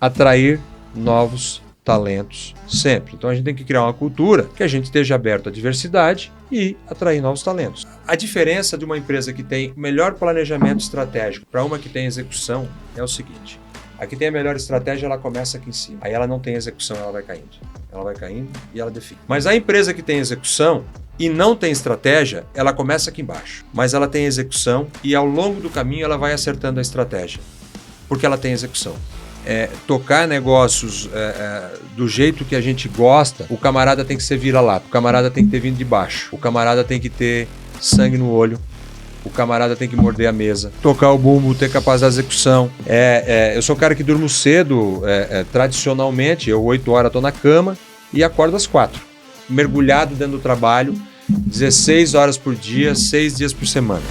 atrair novos talentos sempre. Então a gente tem que criar uma cultura que a gente esteja aberto à diversidade e atrair novos talentos. A diferença de uma empresa que tem melhor planejamento estratégico para uma que tem execução é o seguinte: a que tem a melhor estratégia, ela começa aqui em cima. Aí ela não tem execução, ela vai caindo. Ela vai caindo e ela define. Mas a empresa que tem execução e não tem estratégia, ela começa aqui embaixo. Mas ela tem execução e ao longo do caminho ela vai acertando a estratégia. Porque ela tem execução. Tocar negócios do jeito que a gente gosta, o camarada tem que ser vira-lata, o camarada tem que ter vindo de baixo, o camarada tem que ter sangue no olho, o camarada tem que morder a mesa, tocar o bumbo, ter capacidade de execução. Eu sou um cara que durmo cedo, tradicionalmente, eu 8 horas estou na cama e acordo às 4, mergulhado dentro do trabalho, 16 horas por dia, 6 dias por semana.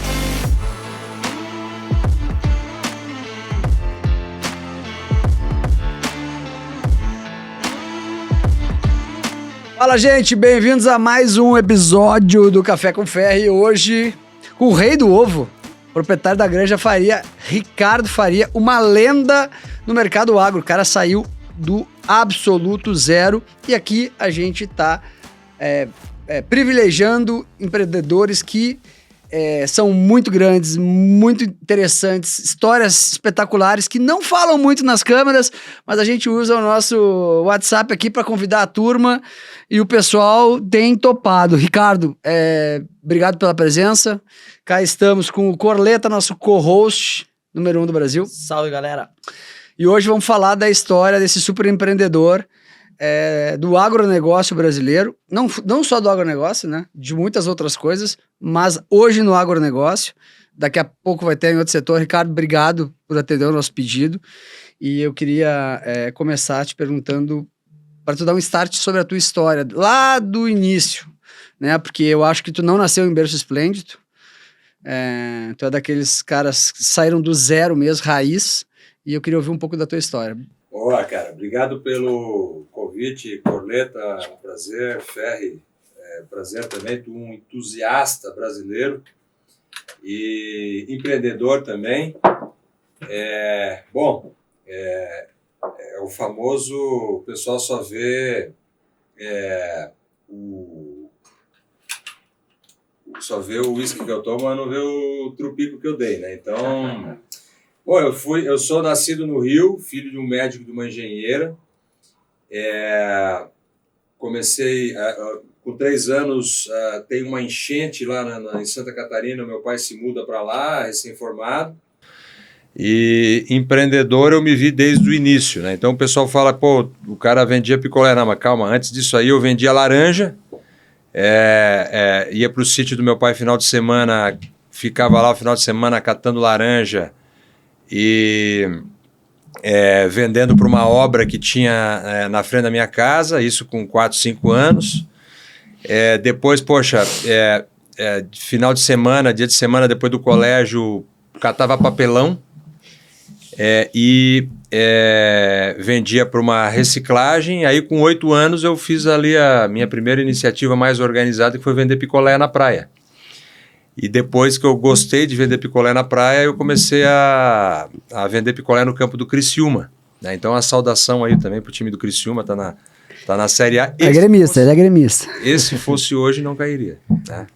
Fala, gente, bem-vindos a mais um episódio do Café com Ferri. Hoje, com o rei do ovo, proprietário da Granja Faria, Ricardo Faria, uma lenda no mercado agro. O cara saiu do absoluto zero e aqui a gente está privilegiando empreendedores que são muito grandes, muito interessantes, histórias espetaculares que não falam muito nas câmeras, mas a gente usa o nosso WhatsApp aqui para convidar a turma e o pessoal tem topado. Ricardo, obrigado pela presença. Cá estamos com o Corleta, nosso co-host número 1 do Brasil. Salve, galera! E hoje vamos falar da história desse super empreendedor do agronegócio brasileiro, não só do agronegócio, né? De muitas outras coisas, mas hoje no agronegócio. Daqui a pouco vai ter em outro setor. Ricardo, obrigado por atender o nosso pedido. E eu queria começar te perguntando, para tu dar um start sobre a tua história, lá do início, né? Porque eu acho que tu não nasceu em berço esplêndido. Tu é daqueles caras que saíram do zero mesmo, raiz. E eu queria ouvir um pouco da tua história. Boa, cara. Obrigado pelo convite, Corleta. Prazer, Ferri. Prazer também. Tu um entusiasta brasileiro e empreendedor também. O famoso, o pessoal só vê o uísque que eu tomo, mas não vê o trupico que eu dei, né? Então... Bom, eu sou nascido no Rio, filho de um médico e de uma engenheira. Comecei, com 3 anos, tem uma enchente lá em Santa Catarina, meu pai se muda para lá, recém-formado. E empreendedor eu me vi desde o início, né? Então o pessoal fala, pô, o cara vendia picolé. Não, mas calma, antes disso aí eu vendia laranja, ia para o sítio do meu pai final de semana, ficava lá o final de semana catando laranja, e vendendo para uma obra que tinha na frente da minha casa, isso com 4, 5 anos. Depois, final de semana, dia de semana, depois do colégio, catava papelão e vendia para uma reciclagem. Aí com 8 anos eu fiz ali a minha primeira iniciativa mais organizada, que foi vender picolé na praia. E depois que eu gostei de vender picolé na praia, eu comecei a vender picolé no campo do Criciúma, né? Então a saudação aí também pro time do Criciúma, tá na Série A. Ele é gremista. Se fosse hoje, não cairia, né?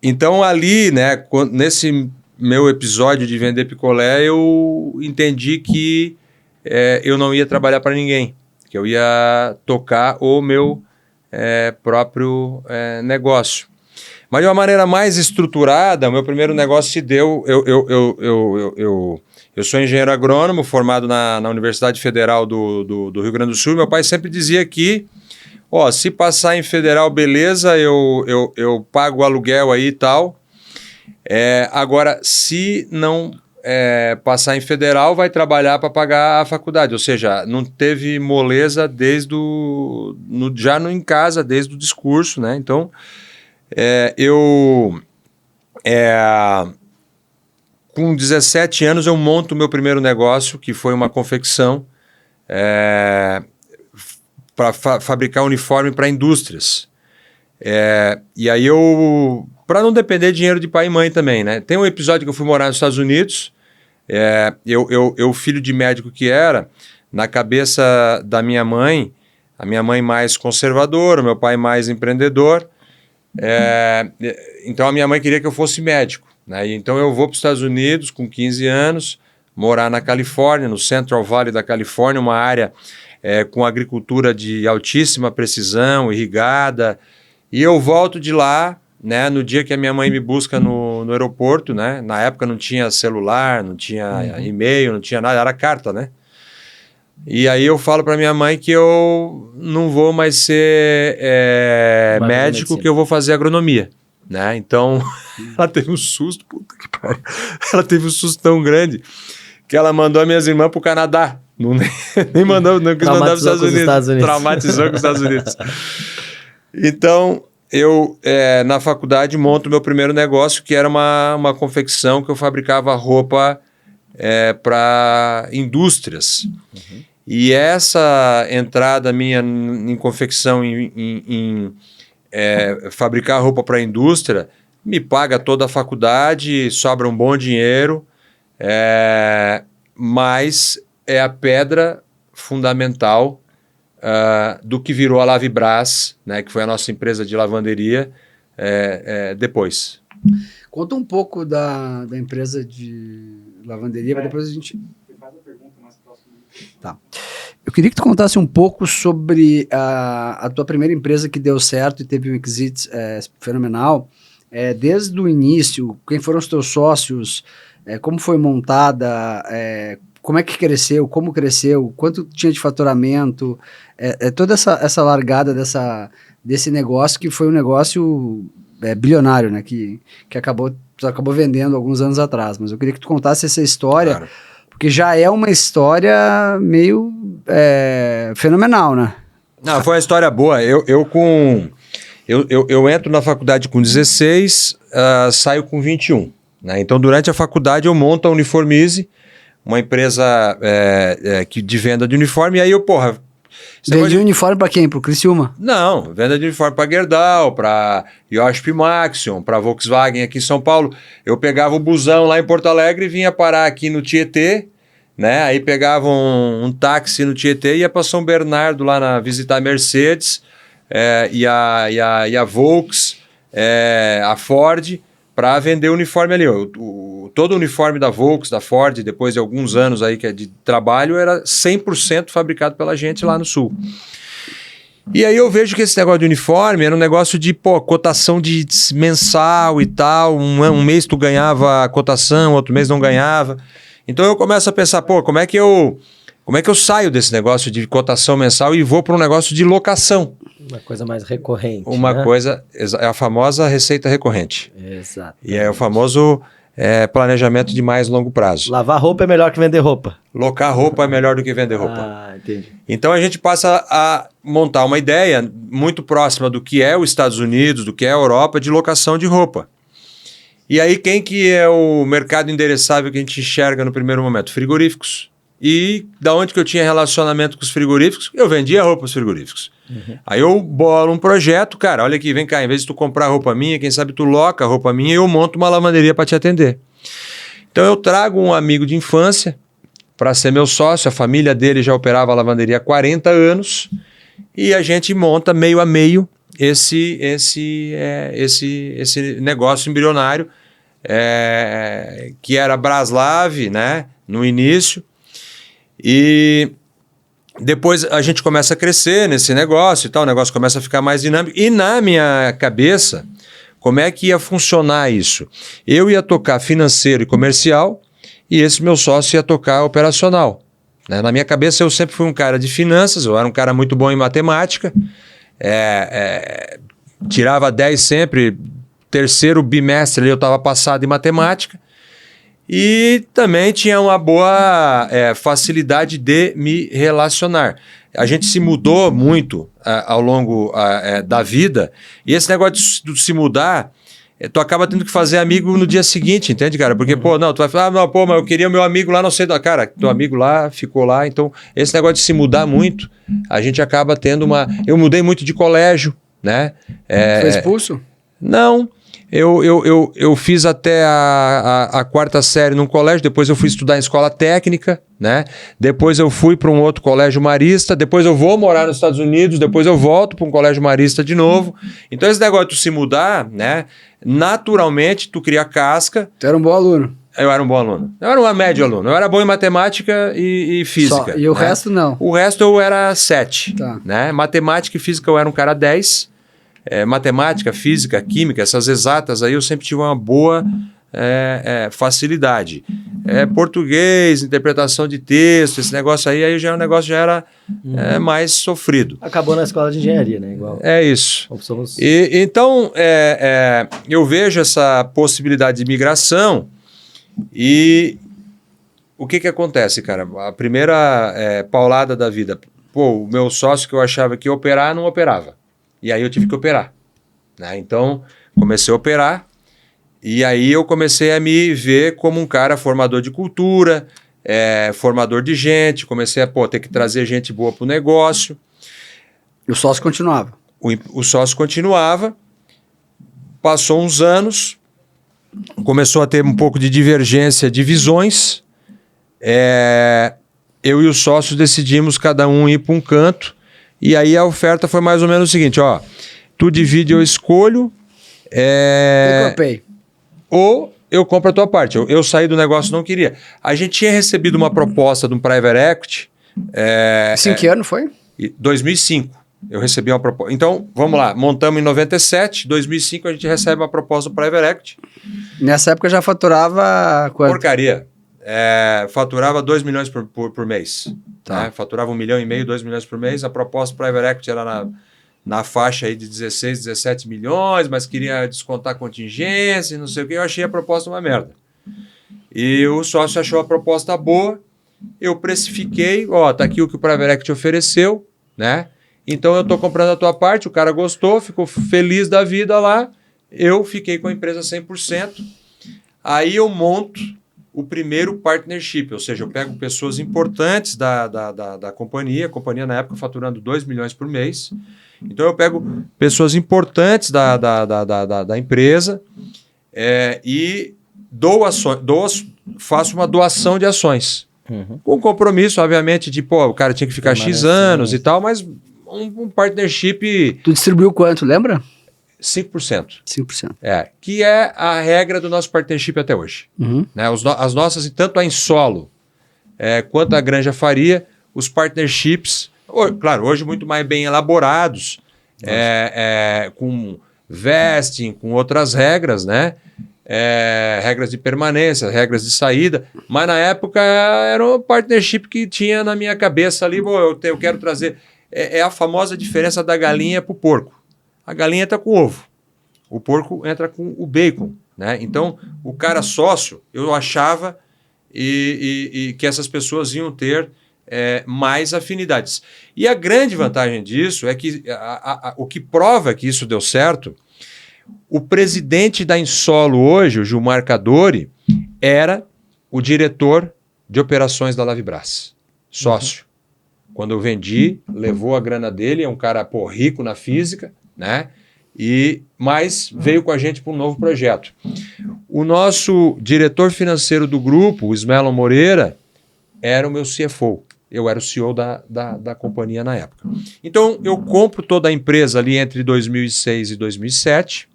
Então ali, né, nesse meu episódio de vender picolé, eu entendi que eu não ia trabalhar para ninguém, que eu ia tocar o meu próprio negócio. Mas de uma maneira mais estruturada, o meu primeiro negócio se deu... Eu sou engenheiro agrônomo, formado na Universidade Federal do Rio Grande do Sul. Meu pai sempre dizia que, se passar em federal, beleza, eu pago o aluguel aí e tal. Agora, se não passar em federal, vai trabalhar para pagar a faculdade. Ou seja, não teve moleza já em casa, desde o discurso, né? Então... com 17 anos eu monto o meu primeiro negócio, que foi uma confecção para fabricar uniforme para indústrias. E aí para não depender de dinheiro de pai e mãe também, né? Tem um episódio que eu fui morar nos Estados Unidos, Eu, filho de médico que era, na cabeça da minha mãe, a minha mãe mais conservadora, o meu pai mais empreendedor, então a minha mãe queria que eu fosse médico, né? Então eu vou para os Estados Unidos com 15 anos, morar na Califórnia, no Central Valley da Califórnia, uma área com agricultura de altíssima precisão, irrigada, e eu volto de lá, né, no dia que a minha mãe me busca no aeroporto, né? Na época não tinha celular, não tinha e-mail, não tinha nada, era carta, né? E aí eu falo para minha mãe que eu não vou mais ser médico, que eu vou fazer agronomia, né? Então ela teve um susto, puta que pariu. Ela teve um susto tão grande que ela mandou as minhas irmãs pro Canadá. Nem mandou, não quis mandar para os Estados Unidos. Traumatizou com os Estados Unidos. Então eu, na faculdade, monto meu primeiro negócio, que era uma confecção que eu fabricava roupa para indústrias. E essa entrada minha em confecção, em fabricar roupa para a indústria, me paga toda a faculdade, sobra um bom dinheiro, mas é a pedra fundamental do que virou a Lavibras, né, que foi a nossa empresa de lavanderia depois. Conta um pouco da empresa de lavanderia, mas depois a gente... Tá. Eu queria que tu contasse um pouco sobre a tua primeira empresa que deu certo e teve um exit fenomenal. Desde o início, quem foram os teus sócios, como foi montada, como é que cresceu, como cresceu, quanto tinha de faturamento, toda essa largada desse negócio que foi um negócio bilionário, né, que acabou vendendo alguns anos atrás. Mas eu queria que tu contasse essa história, claro, porque já é uma história meio fenomenal, né? Não, foi uma história boa. Eu entro na faculdade com 16, saio com 21. Né? Então, durante a faculdade, eu monto a Uniformize, uma empresa de venda de uniforme, e aí eu, Vende uniforme para quem? Para o Criciúma? Não, venda de uniforme para Gerdau, para Josp Maxion, para Volkswagen aqui em São Paulo. Eu pegava o busão lá em Porto Alegre e vinha parar aqui no Tietê, né? Aí pegava um táxi no Tietê e ia para São Bernardo lá visitar a Mercedes e a Volks, a Ford, para vender o uniforme ali. Todo o uniforme da Volks, da Ford, depois de alguns anos aí que é de trabalho, era 100% fabricado pela gente lá no Sul. E aí eu vejo que esse negócio de uniforme era um negócio de cotação de mensal e tal. Um mês tu ganhava a cotação, outro mês não ganhava. Então eu começo a pensar, como é que eu saio desse negócio de cotação mensal e vou para um negócio de locação? Uma coisa mais recorrente. Coisa, é a famosa receita recorrente. Exato. E é o famoso planejamento de mais longo prazo. Lavar roupa é melhor que vender roupa. Locar roupa é melhor do que vender roupa. Ah, entendi. Então a gente passa a montar uma ideia muito próxima do que é os Estados Unidos, do que é a Europa, de locação de roupa. E aí quem que é o mercado endereçável que a gente enxerga no primeiro momento? Frigoríficos. E da onde que eu tinha relacionamento com os frigoríficos? Eu vendia roupa para os frigoríficos. Aí eu bolo um projeto, cara, olha aqui, vem cá, em vez de tu comprar roupa minha, quem sabe tu loca a roupa minha e eu monto uma lavanderia para te atender. Então eu trago um amigo de infância para ser meu sócio, a família dele já operava a lavanderia há 40 anos e a gente monta meio a meio esse negócio embrionário, que era Braslav, né, no início. E depois a gente começa a crescer nesse negócio e tal, o negócio começa a ficar mais dinâmico. E na minha cabeça, como é que ia funcionar isso? Eu ia tocar financeiro e comercial e esse meu sócio ia tocar operacional. Né? Na minha cabeça eu sempre fui um cara de finanças, eu era um cara muito bom em matemática, tirava 10 sempre, terceiro bimestre ali eu estava passado em matemática. E também tinha uma boa facilidade de me relacionar. A gente se mudou muito ao longo da vida, e esse negócio de se mudar, tu acaba tendo que fazer amigo no dia seguinte, entende, cara? Porque, tu vai falar, mas eu queria o meu amigo lá, não sei, cara, teu amigo lá, ficou lá, então esse negócio de se mudar muito, a gente acaba tendo eu mudei muito de colégio, né? Foi expulso? Não. Eu fiz até a quarta série num colégio, depois eu fui estudar em escola técnica, né? Depois eu fui para um outro colégio marista, depois eu vou morar nos Estados Unidos, depois eu volto para um colégio marista de novo. Então esse negócio de tu se mudar, né? Naturalmente tu cria casca. Tu era um bom aluno. Eu era um bom aluno. Eu era um médio aluno. Eu era bom em matemática e física. Só. E o né? resto não. O resto eu era 7. Tá. Né? Matemática e física eu era um cara 10. Matemática, física, química, essas exatas aí eu sempre tive uma boa facilidade. Português, interpretação de texto, esse negócio aí o negócio já era mais sofrido. Acabou na escola de engenharia, né? Igual. É isso. Somos... Então, eu vejo essa possibilidade de migração e o que acontece, cara? A primeira paulada da vida, o meu sócio que eu achava que ia operar, não operava. E aí eu tive que operar. Né? Então, comecei a operar e aí eu comecei a me ver como um cara formador de cultura, formador de gente, comecei a ter que trazer gente boa para o negócio. E o sócio continuava? O sócio continuava, passou uns anos, começou a ter um pouco de divergência de visões, eu e o sócio decidimos cada um ir para um canto. E aí a oferta foi mais ou menos o seguinte, ó, tu divide, eu escolho, ou eu compro a tua parte. Eu saí do negócio, não queria. A gente tinha recebido uma proposta de um private equity. Isso em que ano foi? 2005. Eu recebi uma proposta. Então, vamos lá, montamos em 97, 2005 a gente recebe uma proposta do private equity. Nessa época já faturava quanto? Porcaria. Faturava 2 milhões por mês. Tá. Né? Faturava 1,5 milhão, 2 milhões por mês. A proposta do private equity era na faixa aí de 16, 17 milhões, mas queria descontar contingência, não sei o que. Eu achei a proposta uma merda. E o sócio achou a proposta boa. Eu precifiquei, tá aqui o que o private equity ofereceu, né? Então eu tô comprando a tua parte, o cara gostou, ficou feliz da vida lá. Eu fiquei com a empresa 100%. Aí eu monto o primeiro partnership, ou seja, eu pego pessoas importantes da companhia, a companhia na época faturando 2 milhões por mês. Então eu pego pessoas importantes da empresa e faço uma doação de ações. Com compromisso, obviamente, de o cara tinha que ficar X anos e tal, mas um partnership... Tu distribuiu quanto, lembra? 5%. 5%. Que é a regra do nosso partnership até hoje. Né? As nossas, tanto a Insolo quanto a Granja Faria, os partnerships, claro, hoje muito mais bem elaborados, com vesting, com outras regras, né? Regras de permanência, regras de saída, mas na época era um partnership que tinha na minha cabeça ali, eu quero trazer... a famosa diferença da galinha para o porco. A galinha entra com ovo, o porco entra com o bacon, né? Então, o cara sócio, eu achava que essas pessoas iam ter mais afinidades. E a grande vantagem disso é que o que prova que isso deu certo, o presidente da Insolo hoje, o Gilmar Cadori, era o diretor de operações da Lavibras, sócio. Quando eu vendi, levou a grana dele, é um cara rico na física, né? Mas veio com a gente para um novo projeto. O nosso diretor financeiro do grupo, o Smelon Moreira, era o meu CFO. Eu era o CEO da companhia na época. Então, eu compro toda a empresa ali entre 2006 e 2007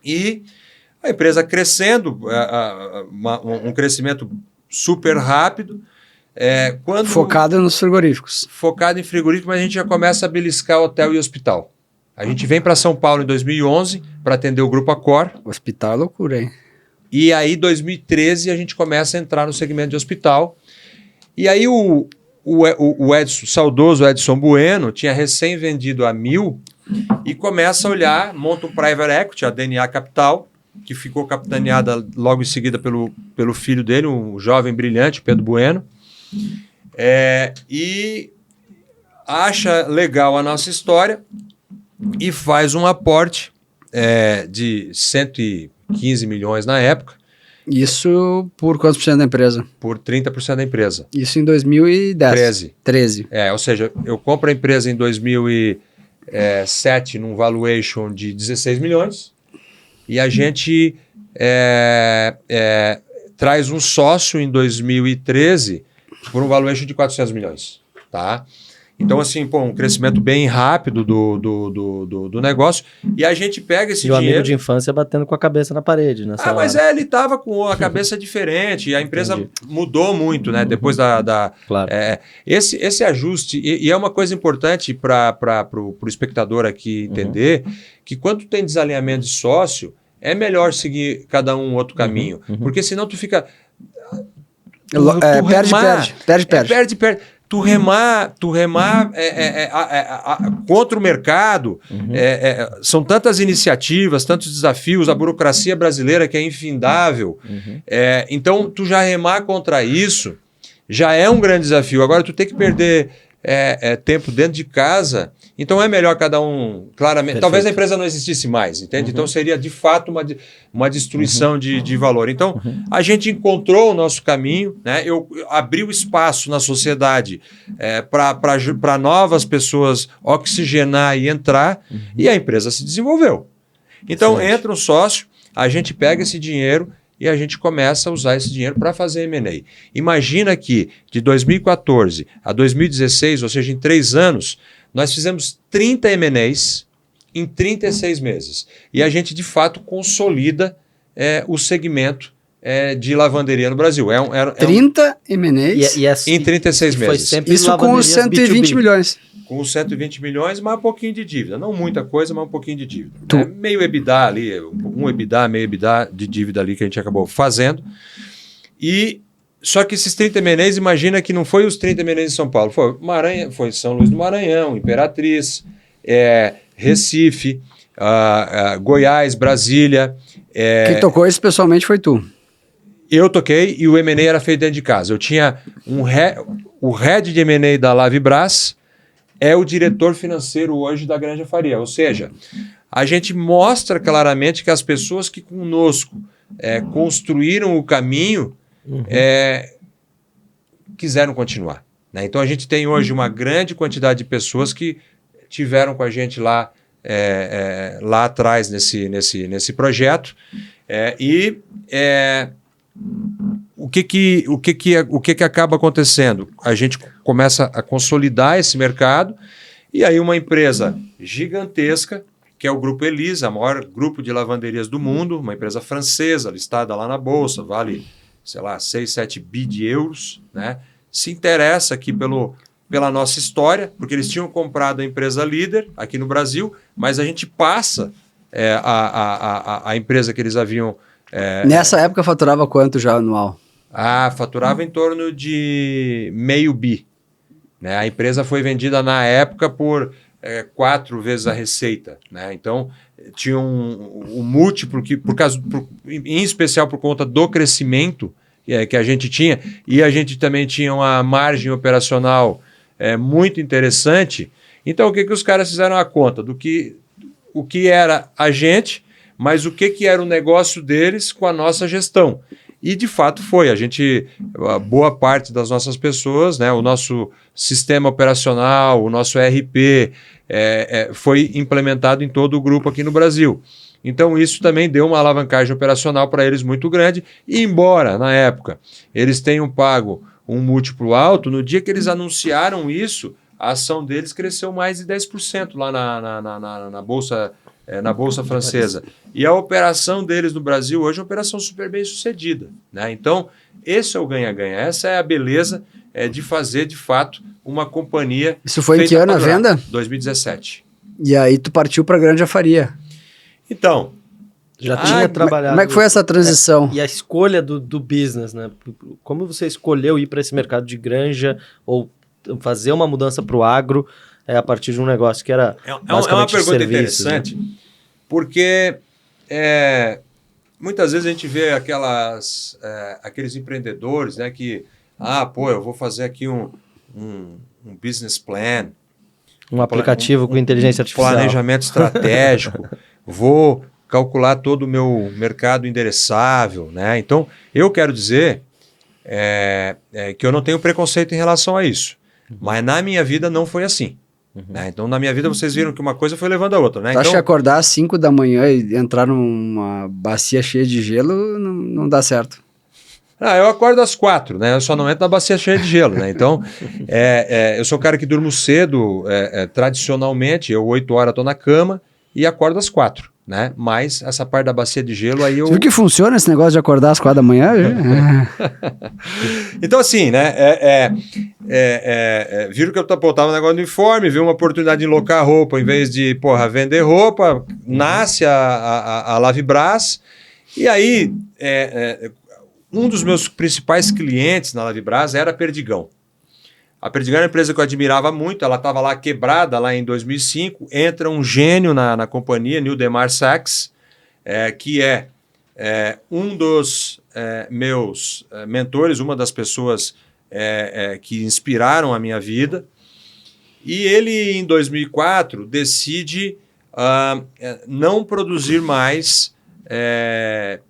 e a empresa crescendo, um crescimento super rápido. Focado nos frigoríficos. Focado em frigorífico, mas a gente já começa a beliscar hotel e hospital. A gente vem para São Paulo em 2011 para atender o Grupo Accor. Hospital é loucura, hein? E aí, em 2013, a gente começa a entrar no segmento de hospital. E aí, o Edson, saudoso Edson Bueno, tinha recém vendido a 1000 e começa a olhar, monta um private equity, a DNA Capital, que ficou capitaneada logo em seguida pelo filho dele, um jovem brilhante, Pedro Bueno. E acha legal a nossa história e faz um aporte de 115 milhões na época. Isso por quantos por cento da empresa? Por 30% da empresa. Isso em 2010? 13. Ou seja, eu compro a empresa em 2007 num valuation de 16 milhões e a gente traz um sócio em 2013 por um valuation de 400 milhões, tá? Então, assim, pô, um crescimento bem rápido do negócio. E a gente pega esse dinheiro... E o amigo de infância batendo com a cabeça na parede nessa mas hora. ele estava com a cabeça diferente. E a empresa Entendi. mudou muito, né? Depois Claro. esse ajuste... E é uma coisa importante para o espectador aqui entender que quando tem desalinhamento de sócio, é melhor seguir cada um outro caminho. Porque senão tu fica... Perde. Tu remar contra o mercado, são tantas iniciativas, tantos desafios, a burocracia brasileira que é infindável. Então, tu já remar contra isso já é um grande desafio. Agora, tu tem que perder tempo dentro de casa, então é melhor cada um, claramente. Perfeito. Talvez a empresa não existisse mais, entende? Então seria de fato uma destruição de valor. Então a gente encontrou o nosso caminho, né? Eu abri o espaço na sociedade para novas pessoas oxigenar e entrar, e a empresa se desenvolveu. Então entra um sócio, a gente pega esse dinheiro e a gente começa a usar esse dinheiro para fazer M&A. Imagina que de 2014 a 2016, ou seja, em 3 anos, nós fizemos 30 M&As em 36 meses. E a gente, de fato, consolida o segmento de lavanderia no Brasil. 30 M&As em 36 meses. Isso com 120 milhões. Com 120 milhões, mas um pouquinho de dívida. Não muita coisa, mas um pouquinho de dívida. Meio EBITDA ali, meio EBITDA de dívida ali que a gente acabou fazendo. Só que esses 30 M&As, imagina que não foi os 30 M&As em São Paulo. Foi São Luís do Maranhão, Imperatriz, Recife, Goiás, Brasília. Quem tocou isso pessoalmente foi tu. Eu toquei e o M&A era feito dentro de casa. Eu tinha o head de M&A da Lavibras, é o diretor financeiro hoje da Granja Faria. Ou seja, a gente mostra claramente que as pessoas que conosco construíram o caminho quiseram continuar, né? Então a gente tem hoje uma grande quantidade de pessoas que tiveram com a gente lá atrás nesse projeto. O que acaba acontecendo? A gente começa a consolidar esse mercado e aí uma empresa gigantesca, que é o Grupo Elisa, o maior grupo de lavanderias do mundo, uma empresa francesa listada lá na Bolsa, vale, sei lá, 6, 7 bi de euros, né? Se interessa aqui pela nossa história, porque eles tinham comprado a empresa líder aqui no Brasil, mas a gente passa a empresa que eles haviam... Nessa época faturava quanto já anual? Faturava em torno de meio bi. Né? A empresa foi vendida na época por 4 vezes a receita. Né? Então, tinha um múltiplo que, em especial por conta do crescimento que a gente tinha, e a gente também tinha uma margem operacional muito interessante. Então, o que os caras fizeram a conta? O que era a gente, mas o que era o negócio deles com a nossa gestão. E, de fato, foi. A boa parte das nossas pessoas, né, o nosso sistema operacional, o nosso ERP, foi implementado em todo o grupo aqui no Brasil. Então, isso também deu uma alavancagem operacional para eles muito grande. E, embora, na época, eles tenham pago um múltiplo alto, no dia que eles anunciaram isso, a ação deles cresceu mais de 10% lá na Bolsa na Bolsa Francesa. E a operação deles no Brasil hoje é uma operação super bem sucedida. Né? Então, esse é o ganha-ganha. Essa é a beleza de fazer, de fato, uma companhia... Isso foi em que ano a venda? 2017. E aí tu partiu para a Granja Faria. Então... Já tinha trabalhado... Como é que foi essa transição? E a escolha do business, né? Como você escolheu ir para esse mercado de granja ou fazer uma mudança para o agro... a partir de um negócio que era uma pergunta interessante, né? Porque muitas vezes a gente vê aqueles empreendedores, né, que eu vou fazer aqui um business plan, um aplicativo com inteligência artificial, planejamento estratégico, vou calcular todo o meu mercado endereçável, né? Então, eu quero dizer que eu não tenho preconceito em relação a isso, mas na minha vida não foi assim. Né? Então, na minha vida, vocês viram que uma coisa foi levando a outra. Né? Tu acha Então, que acordar às 5 da manhã e entrar numa bacia cheia de gelo não dá certo? eu acordo às 4, né? Eu só não entro na bacia cheia de gelo, né? Então, eu sou um cara que durmo cedo, tradicionalmente, eu 8 horas estou na cama e acordo às 4, né? Mas essa parte da bacia de gelo aí eu... Você viu que funciona esse negócio de acordar às 4 da manhã? Então, assim, né? Viram que eu tava no negócio do uniforme, viu uma oportunidade de locar roupa, em vez de, vender roupa, nasce a Lavibras, e aí... um dos meus principais clientes na Lavibras era a Perdigão. A Perdigão era uma empresa que eu admirava muito, ela estava lá quebrada lá em 2005, entra um gênio na companhia, Nildemar Sachs, que é um dos meus mentores, uma das pessoas que inspiraram a minha vida, e ele em 2004 decide não produzir mais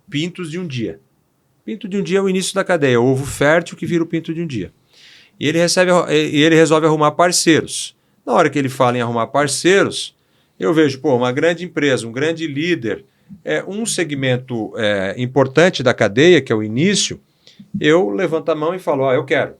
pintos de um dia. Pinto de um dia é o início da cadeia, o ovo fértil que vira o pinto de um dia. E ele resolve arrumar parceiros. Na hora que ele fala em arrumar parceiros, eu vejo, uma grande empresa, um grande líder, um segmento importante da cadeia, que é o início, eu levanto a mão e falo, eu quero.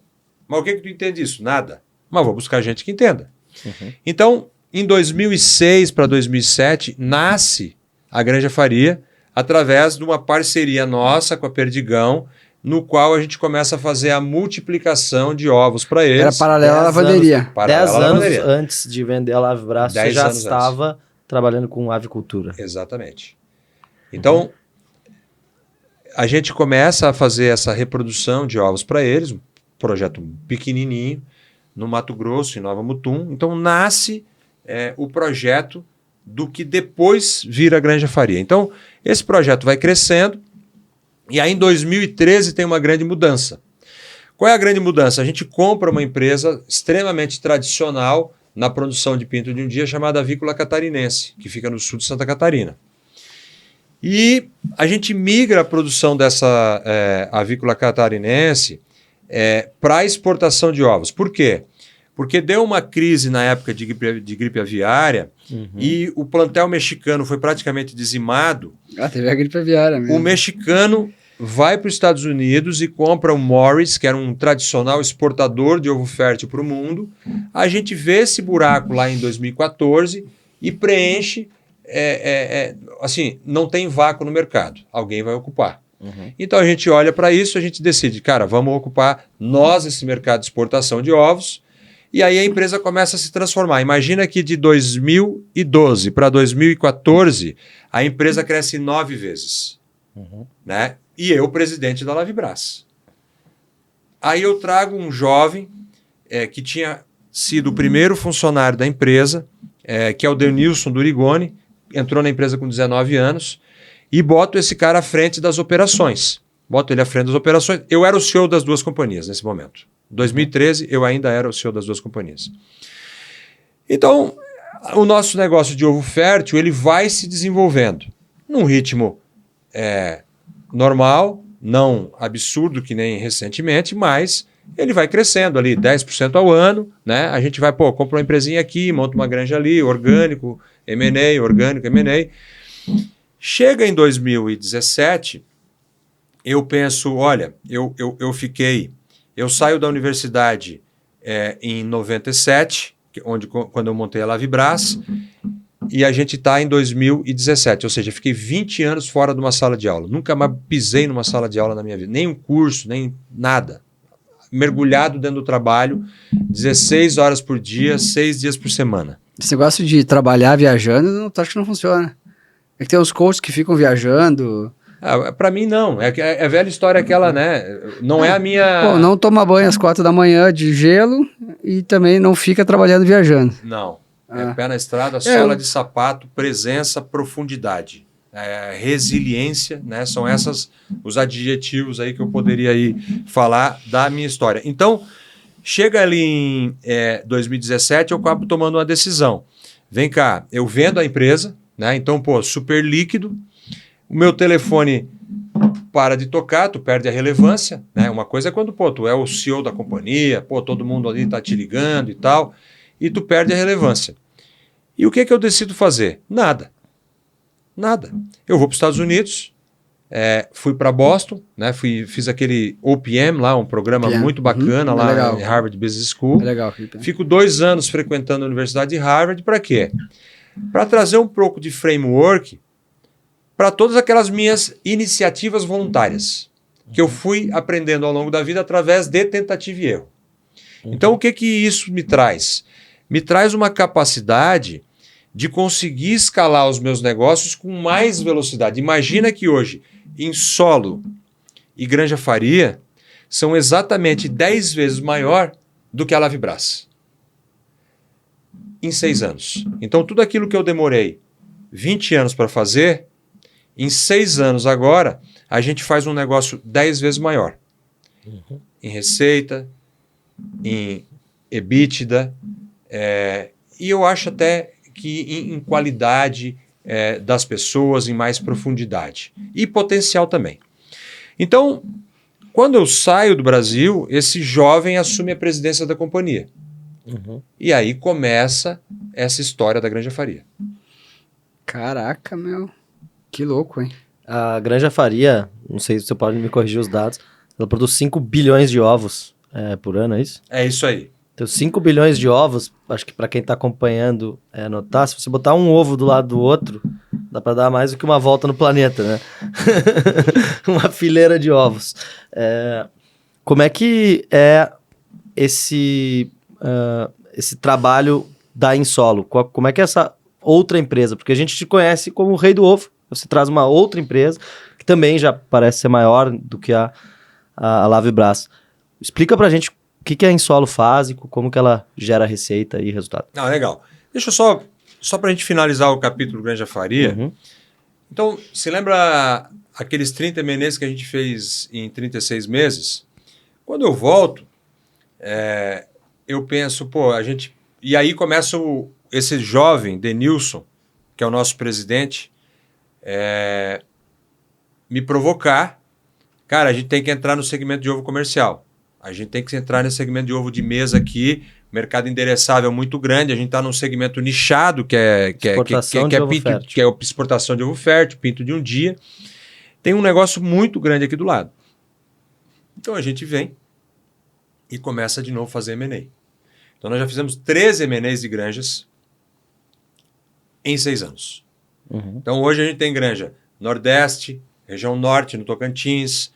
Mas o que tu entende disso? Nada. Mas vou buscar gente que entenda. Uhum. Então, em 2006 para 2007, nasce a Granja Faria, através de uma parceria nossa com a Perdigão, no qual a gente começa a fazer a multiplicação de ovos para eles. Era paralela à lavanderia. 10 anos antes de vender a Lavibras, você já estava trabalhando com avicultura. Exatamente. Então, a gente começa a fazer essa reprodução de ovos para eles, um projeto pequenininho, no Mato Grosso, em Nova Mutum. Então, nasce o projeto do que depois vira a Granja Faria. Então, esse projeto vai crescendo e aí em 2013 tem uma grande mudança. Qual é a grande mudança? A gente compra uma empresa extremamente tradicional na produção de pinto de um dia chamada Avícola Catarinense, que fica no sul de Santa Catarina. E a gente migra a produção dessa Avícola Catarinense para exportação de ovos. Por quê? Porque deu uma crise na época de gripe aviária e o plantel mexicano foi praticamente dizimado. Teve a gripe aviária mesmo. O mexicano vai para os Estados Unidos e compra o Morris, que era um tradicional exportador de ovo fértil para o mundo. A gente vê esse buraco lá em 2014 e preenche, assim, não tem vácuo no mercado, alguém vai ocupar. Então a gente olha para isso, a gente decide, cara, vamos ocupar nós esse mercado de exportação de ovos. E aí a empresa começa a se transformar. Imagina que de 2012 para 2014, a empresa cresce 9 vezes. Né? E eu, presidente da Lavibras. Aí eu trago um jovem que tinha sido o primeiro funcionário da empresa, que é o Denilson Durigoni, entrou na empresa com 19 anos, e boto esse cara à frente das operações. Boto ele à frente das operações. Eu era o CEO das duas companhias nesse momento. Em 2013, eu ainda era o CEO das duas companhias. Então, o nosso negócio de ovo fértil, ele vai se desenvolvendo num ritmo normal, não absurdo que nem recentemente, mas ele vai crescendo ali 10% ao ano, né? A gente vai, compra uma empresinha aqui, monta uma granja ali, orgânico, M&A, orgânico, M&A. Chega em 2017, eu penso, olha, eu saio da universidade em 97, quando eu montei a Lavibras, e a gente está em 2017, ou seja, fiquei 20 anos fora de uma sala de aula. Nunca mais pisei numa sala de aula na minha vida, nem um curso, nem nada. Mergulhado dentro do trabalho, 16 horas por dia, 6 dias por semana. Esse negócio de trabalhar viajando, acho que não funciona. É que tem uns coaches que ficam viajando... Para mim, não. É a velha história aquela, né? Não é a minha... não toma banho às 4 da manhã de gelo e também não fica trabalhando viajando. Não. É pé na estrada, sola de sapato, presença, profundidade. Resiliência, né? São esses os adjetivos aí que eu poderia aí falar da minha história. Então, chega ali em 2017, eu acabo tomando uma decisão. Vem cá, eu vendo a empresa, né? Então, super líquido. O meu telefone para de tocar, tu perde a relevância, né? Uma coisa é quando, tu é o CEO da companhia, todo mundo ali tá te ligando e tal. e tu perde a relevância. E o que que eu decido fazer? Nada. Nada. Eu vou para os Estados Unidos, fui para Boston, né? Fiz aquele OPM lá, um programa PM. muito bacana lá legal. em Harvard Business School. É legal, Felipe. Fico 2 anos frequentando a Universidade de Harvard. Para quê? Para trazer um pouco de framework para todas aquelas minhas iniciativas voluntárias que eu fui aprendendo ao longo da vida através de tentativa e erro. Então, o que que isso me traz? Me traz uma capacidade de conseguir escalar os meus negócios com mais velocidade. Imagina que hoje, Insolo e Granja Faria são exatamente 10 vezes maior do que a Lavibras. Em 6 anos. Então, tudo aquilo que eu demorei 20 anos para fazer, em 6 anos agora, a gente faz um negócio 10 vezes maior. Em receita, em EBITDA, e eu acho até que em qualidade das pessoas, em mais profundidade. E potencial também. Então, quando eu saio do Brasil, esse jovem assume a presidência da companhia. E aí começa essa história da Granja Faria. Caraca, meu. Que louco, hein? A Granja Faria, não sei se você pode me corrigir os dados, ela produz 5 bilhões de ovos por ano, é isso? É isso aí. Então, 5 bilhões de ovos, acho que para quem está acompanhando notar, se você botar um ovo do lado do outro, dá para dar mais do que uma volta no planeta, né? Uma fileira de ovos. Como é que é esse trabalho da Insolo? Como é que é essa outra empresa? Porque a gente te conhece como o rei do ovo. Você traz uma outra empresa que também já parece ser maior do que a Lavibras. Explica pra gente o que a Insolo faz e como que ela gera receita e resultado. Legal. Deixa eu só para a gente finalizar o capítulo Granja Faria. Então, se lembra aqueles 30 M&As que a gente fez em 36 meses? Quando eu volto, eu penso, E aí começa esse jovem, Denilson, que é o nosso presidente, me provocar. Cara, a gente tem que entrar no segmento de ovo comercial. A gente tem que entrar nesse segmento de ovo de mesa aqui, mercado endereçável muito grande. A gente está num segmento nichado, que é exportação de ovo fértil, pinto de um dia. Tem um negócio muito grande aqui do lado. Então a gente vem e começa de novo a fazer M&A. Então nós já fizemos 13 M&As de granjas em 6 anos. Então hoje a gente tem granja Nordeste, região Norte, no Tocantins,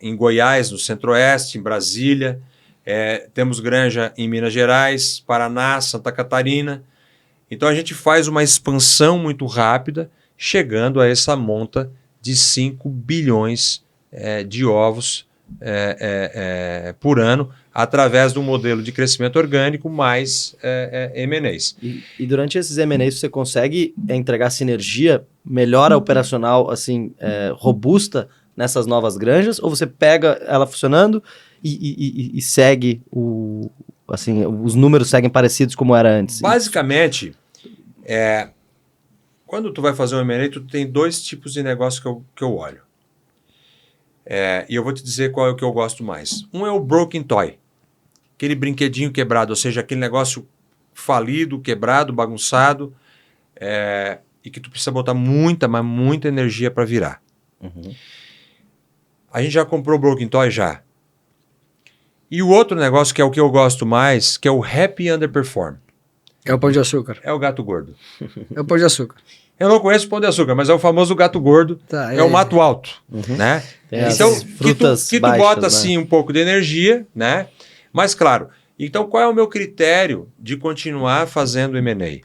em Goiás, no Centro-Oeste, em Brasília. Temos granja em Minas Gerais, Paraná, Santa Catarina. Então a gente faz uma expansão muito rápida, chegando a essa monta de 5 bilhões de ovos por ano, através do modelo de crescimento orgânico mais M&As. E durante esses M&As você consegue entregar sinergia, melhora operacional assim, robusta nessas novas granjas? Ou você pega ela funcionando e segue os números seguem parecidos como era antes? Basicamente, quando tu vai fazer um M&A, tu tem 2 tipos de negócio que eu olho. E eu vou te dizer qual é o que eu gosto mais. Um é o broken toy. Aquele brinquedinho quebrado, ou seja, aquele negócio falido, quebrado, bagunçado, e que tu precisa botar muita, mas muita energia para virar. A gente já comprou o broken toy já. E o outro negócio, que é o que eu gosto mais, que é o happy underperform. É o pão de açúcar. É o gato gordo. É o pão de açúcar. Eu não conheço o pão de açúcar, mas é o famoso gato gordo. Tá, o mato alto, né? Então, que tu bota assim um pouco de energia, né? Mas claro, então qual é o meu critério de continuar fazendo M&A?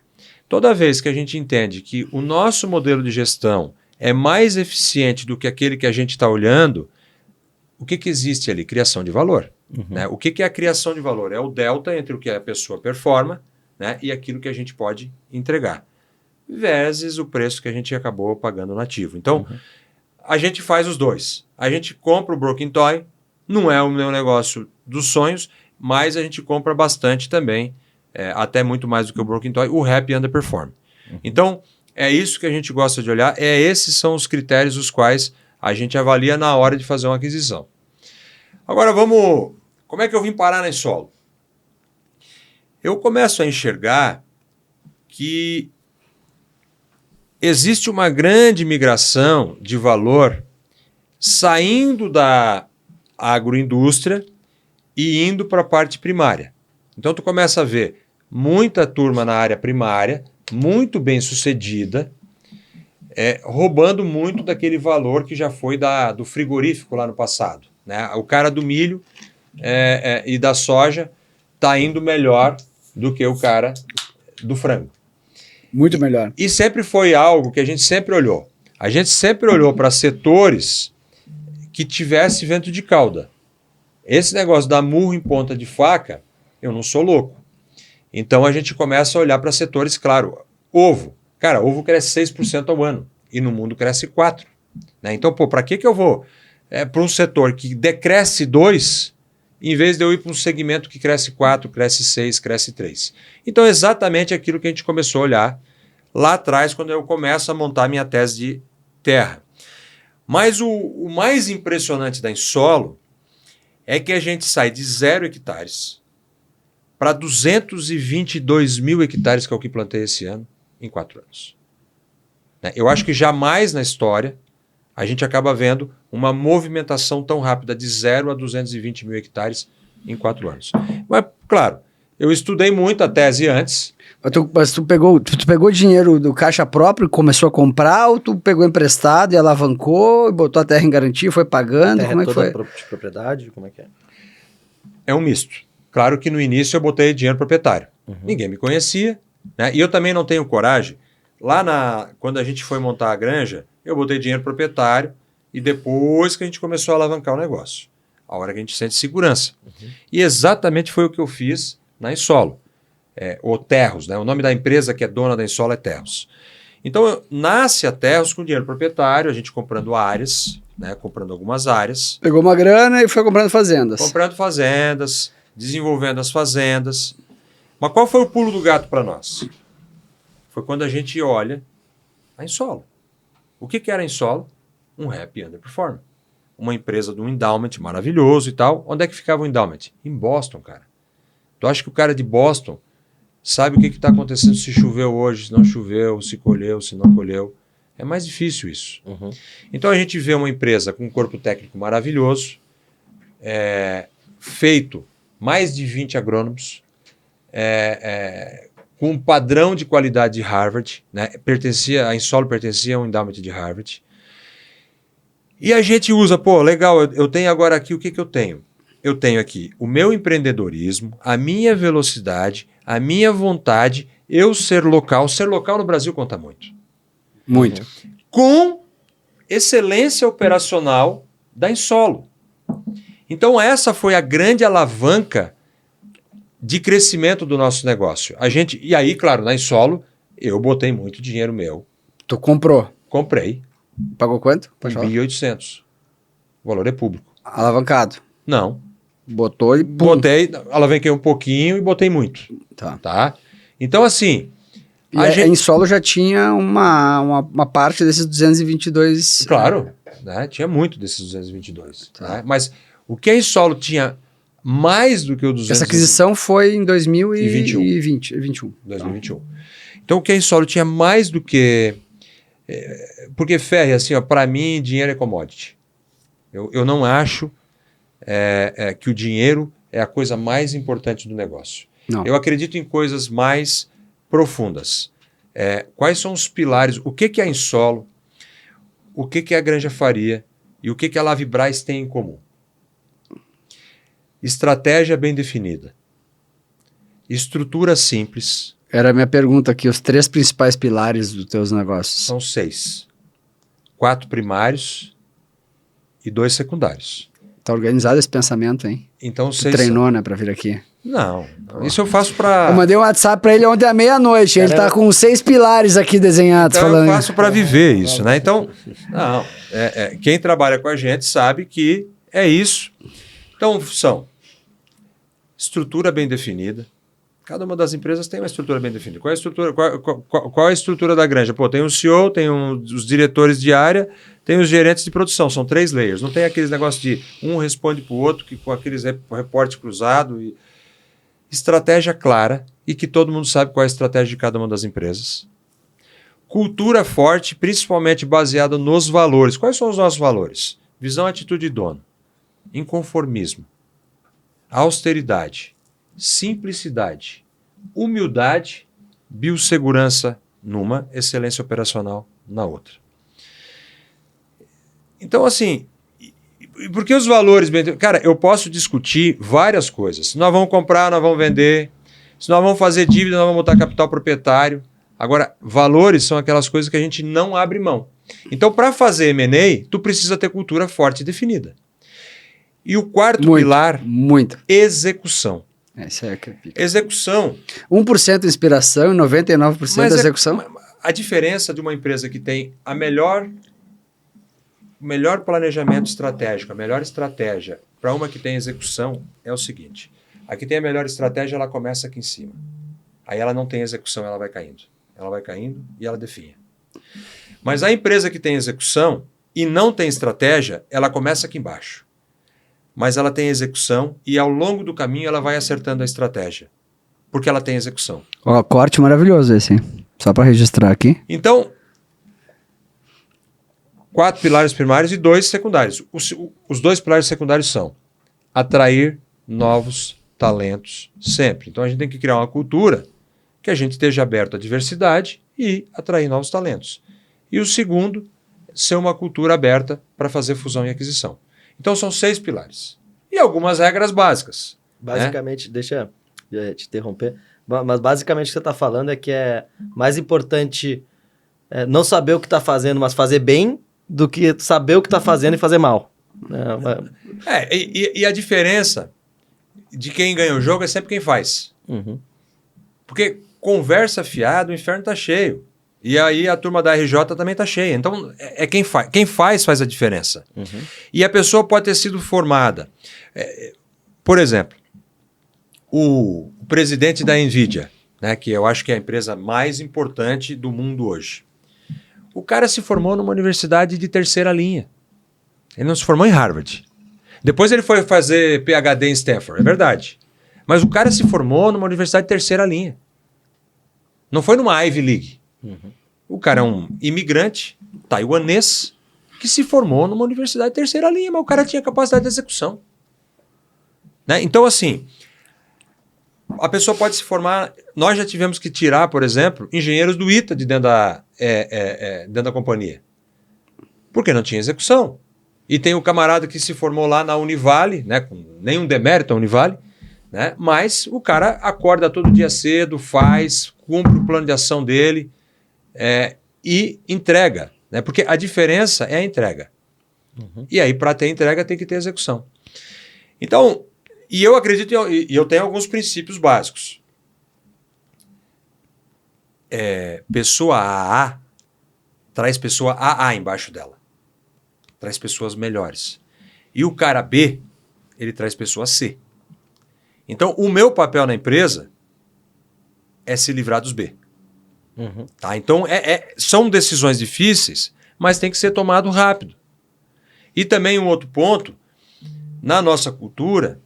Toda vez que a gente entende que o nosso modelo de gestão é mais eficiente do que aquele que a gente está olhando, o que existe ali? Criação de valor. Né? O que é a criação de valor? É o delta entre o que a pessoa performa, né, e aquilo que a gente pode entregar, versus o preço que a gente acabou pagando no ativo. Então, a gente faz os dois. A gente compra o broken toy, não é o meu negócio dos sonhos, mas a gente compra bastante também, até muito mais do que o broken toy, o happy underperform. Então, é isso que a gente gosta de olhar, esses são os critérios os quais a gente avalia na hora de fazer uma aquisição. Agora como é que eu vim parar na Insolo? eu começo a enxergar que existe uma grande migração de valor saindo da agroindústria e indo para a parte primária. Então, tu começa a ver muita turma na área primária, muito bem sucedida, roubando muito daquele valor que já foi do frigorífico lá no passado, né? O cara do milho e da soja está indo melhor do que o cara do frango. Muito melhor. E sempre foi algo que a gente sempre olhou. A gente sempre olhou para setores que tivesse vento de cauda. Esse negócio da murro em ponta de faca, eu não sou louco. Então a gente começa a olhar para setores, claro, ovo. Cara, ovo cresce 6% ao ano e no mundo cresce 4%. Né? Então, para que eu vou para um setor que decresce 2%, em vez de eu ir para um segmento que cresce 4%, cresce 6%, cresce 3%? Então, é exatamente aquilo que a gente começou a olhar lá atrás, quando eu começo a montar minha tese de terra. Mas o mais impressionante da Insolo é que a gente sai de 0 hectares para 222 mil hectares, que é o que plantei esse ano, em 4 anos. Eu acho que jamais na história a gente acaba vendo uma movimentação tão rápida de 0 a 220 mil hectares em 4 anos. Mas, claro, eu estudei muito a tese antes. Mas tu pegou dinheiro do caixa próprio e começou a comprar, ou tu pegou emprestado e alavancou, e botou a terra em garantia, foi pagando? Terra Como é que foi? de propriedade, como é que é? É um misto. Claro que no início eu botei dinheiro proprietário. Ninguém me conhecia, né? E eu também não tenho coragem. Quando a gente foi montar a granja, eu botei dinheiro proprietário e depois que a gente começou a alavancar o negócio. A hora que a gente sente segurança. E exatamente foi o que eu fiz na Insolo. O Terros, né? O nome da empresa que é dona da Insolo é Terros. Então, nasce a Terros com dinheiro proprietário, a gente comprando áreas, né? Comprando algumas áreas. Pegou uma grana e foi comprando fazendas. Comprando fazendas, desenvolvendo as fazendas. Mas qual foi o pulo do gato para nós? Foi quando a gente olha a Insolo. O que era a Insolo? Um happy underperformer. Uma empresa de um endowment maravilhoso e tal. Onde é que ficava o endowment? Em Boston, cara. Tu acha que o cara de Boston sabe o que está acontecendo se choveu hoje, se não choveu, se colheu, se não colheu? É mais difícil isso. Então a gente vê uma empresa com um corpo técnico maravilhoso, feito mais de 20 agrônomos, com um padrão de qualidade de Harvard, né? A Insolo pertencia a um endowment de Harvard. E a gente usa, legal, eu tenho agora aqui, o que eu tenho? Eu tenho aqui o meu empreendedorismo, a minha velocidade, a minha vontade, eu ser local. Ser local no Brasil conta muito. Muito. Com excelência operacional da Insolo. Então essa foi a grande alavanca de crescimento do nosso negócio. E aí, claro, na Insolo, eu botei muito dinheiro meu. Tu comprou? Comprei. Pagou quanto? 1.800. O valor é público. Alavancado? Não. Botou e pum. Alavanquei um pouquinho e botei muito. Tá? Então, assim... A Insolo já tinha uma parte desses 222... Claro, né? Tinha muito desses 222. Né? Mas o que a Insolo tinha mais do que o 222... Essa aquisição foi em 2021. 2021. Então, o que a Insolo tinha mais do que... Porque, Ferri, assim, para mim, dinheiro é commodity. Eu não acho que o dinheiro é a coisa mais importante do negócio. Não. Eu acredito em coisas mais profundas. Quais são os pilares? O que é a Insolo? O que é a Granja Faria? E o que a Lavibraz tem em comum? Estratégia bem definida. Estrutura simples. Era a minha pergunta aqui, os 3 principais pilares dos teus negócios. São 6. 4 primários e 2 secundários. Tá organizado esse pensamento, hein? Então, Tu treinou, né, pra vir aqui? Não. Isso eu faço pra... Eu mandei um WhatsApp pra ele ontem à meia-noite. Ele tá com 6 pilares aqui desenhados. Então falando. Eu faço pra viver isso, né? Então, não. Quem trabalha com a gente sabe que é isso. Então, são estrutura bem definida. Cada uma das empresas tem uma estrutura bem definida. Qual é a estrutura, qual é a estrutura da granja? Tem o CEO, tem os diretores de área, tem os gerentes de produção. São 3 layers. Não tem aqueles negócios de um responde para o outro, com aqueles reporte cruzado. Estratégia clara, e que todo mundo sabe qual é a estratégia de cada uma das empresas. Cultura forte, principalmente baseada nos valores. Quais são os nossos valores? Visão, atitude e dono. Inconformismo. Austeridade. Simplicidade. Humildade. Biossegurança numa, excelência operacional na outra. Então, assim, por que os valores... Cara, eu posso discutir várias coisas. Se nós vamos comprar, nós vamos vender. Se nós vamos fazer dívida, nós vamos botar capital proprietário. Agora, valores são aquelas coisas que a gente não abre mão. Então, para fazer M&A, tu precisa ter cultura forte e definida. E o quarto pilar, execução. Isso aí é que fica. Execução. 1% inspiração e 99% execução. A diferença de uma empresa que tem o melhor planejamento estratégico, a melhor estratégia, para uma que tem execução, é o seguinte. A que tem a melhor estratégia, ela começa aqui em cima. Aí ela não tem execução, ela vai caindo. Ela vai caindo e ela definha. Mas a empresa que tem execução e não tem estratégia, ela começa aqui embaixo. Mas ela tem execução e ao longo do caminho ela vai acertando a estratégia. Porque ela tem execução. Ó, corte maravilhoso esse, hein? Só para registrar aqui. Então, 4 pilares primários e 2 secundários. Os 2 pilares secundários são atrair novos talentos sempre. Então a gente tem que criar uma cultura que a gente esteja aberto à diversidade e atrair novos talentos. E o segundo, ser uma cultura aberta para fazer fusão e aquisição. Então são 6 pilares. E algumas regras básicas. Basicamente, deixa eu te interromper, mas basicamente o que você está falando é que é mais importante não saber o que está fazendo, mas fazer bem, do que saber o que está fazendo e fazer mal. E a diferença de quem ganha o jogo é sempre quem faz. Uhum. Porque conversa fiada, o inferno está cheio. E aí a turma da RJ também está cheia. Então, quem faz. Quem faz a diferença. Uhum. E a pessoa pode ter sido formada. Por exemplo, o presidente da NVIDIA, né, que eu acho que é a empresa mais importante do mundo hoje. O cara se formou numa universidade de terceira linha. Ele não se formou em Harvard. Depois ele foi fazer PhD em Stanford, é verdade. Mas o cara se formou numa universidade de terceira linha. Não foi numa Ivy League. Uhum. O cara é um imigrante taiwanês que se formou numa universidade de terceira linha, mas o cara tinha capacidade de execução. Né? Então, assim, a pessoa pode se formar... Nós já tivemos que tirar, por exemplo, engenheiros do ITA de dentro da companhia. Porque não tinha execução. E tem o camarada que se formou lá na Univale, né, com nenhum demérito à Univale, né, mas o cara acorda todo dia cedo, faz, cumpre o plano de ação dele e entrega. Né, porque a diferença é a entrega. Uhum. E aí, para ter entrega, tem que ter execução. Então, e eu acredito, e eu tenho alguns princípios básicos. Pessoa AA traz pessoa AA embaixo dela. Traz pessoas melhores. E o cara B, ele traz pessoa C. Então, o meu papel na empresa é se livrar dos B. Uhum. Tá? Então, são decisões difíceis, mas tem que ser tomado rápido. E também um outro ponto, na nossa cultura,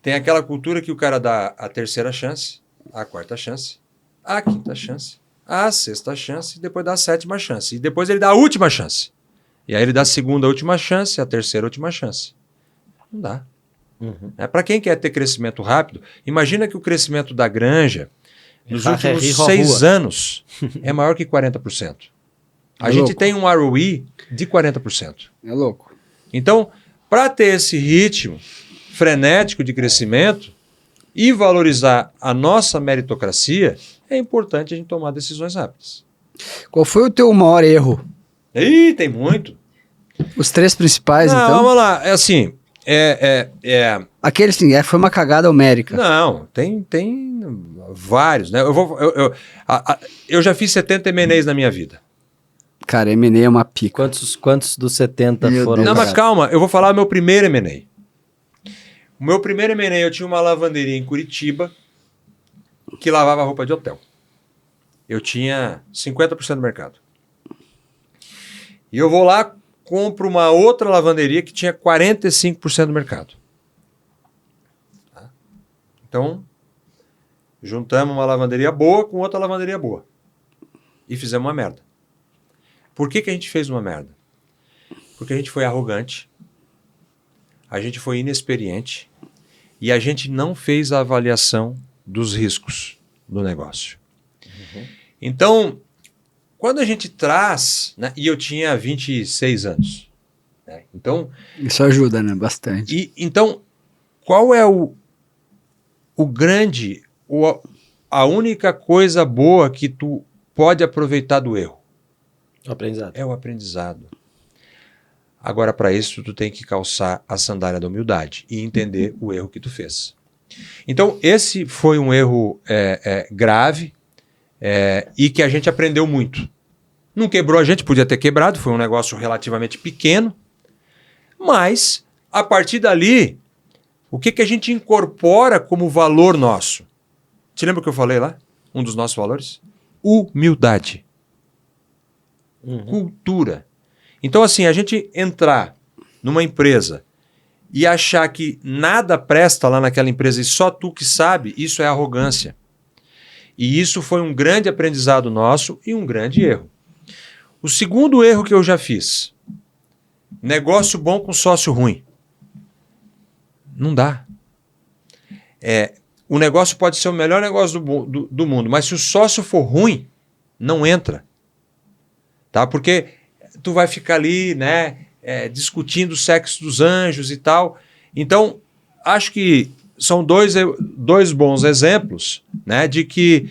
tem aquela cultura que o cara dá a terceira chance, a quarta chance, a quinta chance, a sexta chance, e depois dá a sétima chance. E depois ele dá a última chance. E aí ele dá a segunda última chance, a terceira última chance. Não dá. Uhum. Para quem quer ter crescimento rápido, imagina que o crescimento da Granja nos últimos 6 anos é maior que 40%. A gente tem um ROE de 40%. É louco. Então, para ter esse ritmo frenético de crescimento e valorizar a nossa meritocracia, é importante a gente tomar decisões rápidas. Qual foi o teu maior erro? Ih, tem muito. Os 3 principais, não, então? Vamos lá, é assim... Aquele sim, foi uma cagada homérica. Não, tem vários, né? Eu já fiz 70 M&As na minha vida. Cara, M&A é uma pica. Quantos dos 70 foram? Não, mas calma, eu vou falar do meu primeiro M&A. O meu primeiro M&A, eu tinha uma lavanderia em Curitiba que lavava roupa de hotel. Eu tinha 50% do mercado. E eu vou lá, compro uma outra lavanderia que tinha 45% do mercado. Tá? Então, Juntamos uma lavanderia boa com outra lavanderia boa. E fizemos uma merda. Por que a gente fez uma merda? Porque a gente foi arrogante, a gente foi inexperiente e a gente não fez a avaliação dos riscos do negócio. Então, quando a gente traz, né, e eu tinha 26 anos, né, então... Isso ajuda, né? Bastante. Então, qual é o grande, a única coisa boa que tu pode aproveitar do erro? O aprendizado. É o aprendizado. Agora, para isso, tu tem que calçar a sandália da humildade e entender o erro que tu fez. Então, esse foi um erro grave e que a gente aprendeu muito. Não quebrou a gente, podia ter quebrado, foi um negócio relativamente pequeno, mas, a partir dali, o que a gente incorpora como valor nosso? Te lembra o que eu falei lá? Um dos nossos valores? Humildade. Cultura. Então, assim, a gente entrar numa empresa e achar que nada presta lá naquela empresa e só tu que sabe, isso é arrogância. E isso foi um grande aprendizado nosso e um grande erro. O segundo erro que eu já fiz, negócio bom com sócio ruim. Não dá. O negócio pode ser o melhor negócio do mundo, mas se o sócio for ruim, não entra. Tá? Porque tu vai ficar ali, né, discutindo o sexo dos anjos e tal. Então, acho que são dois bons exemplos, né, de que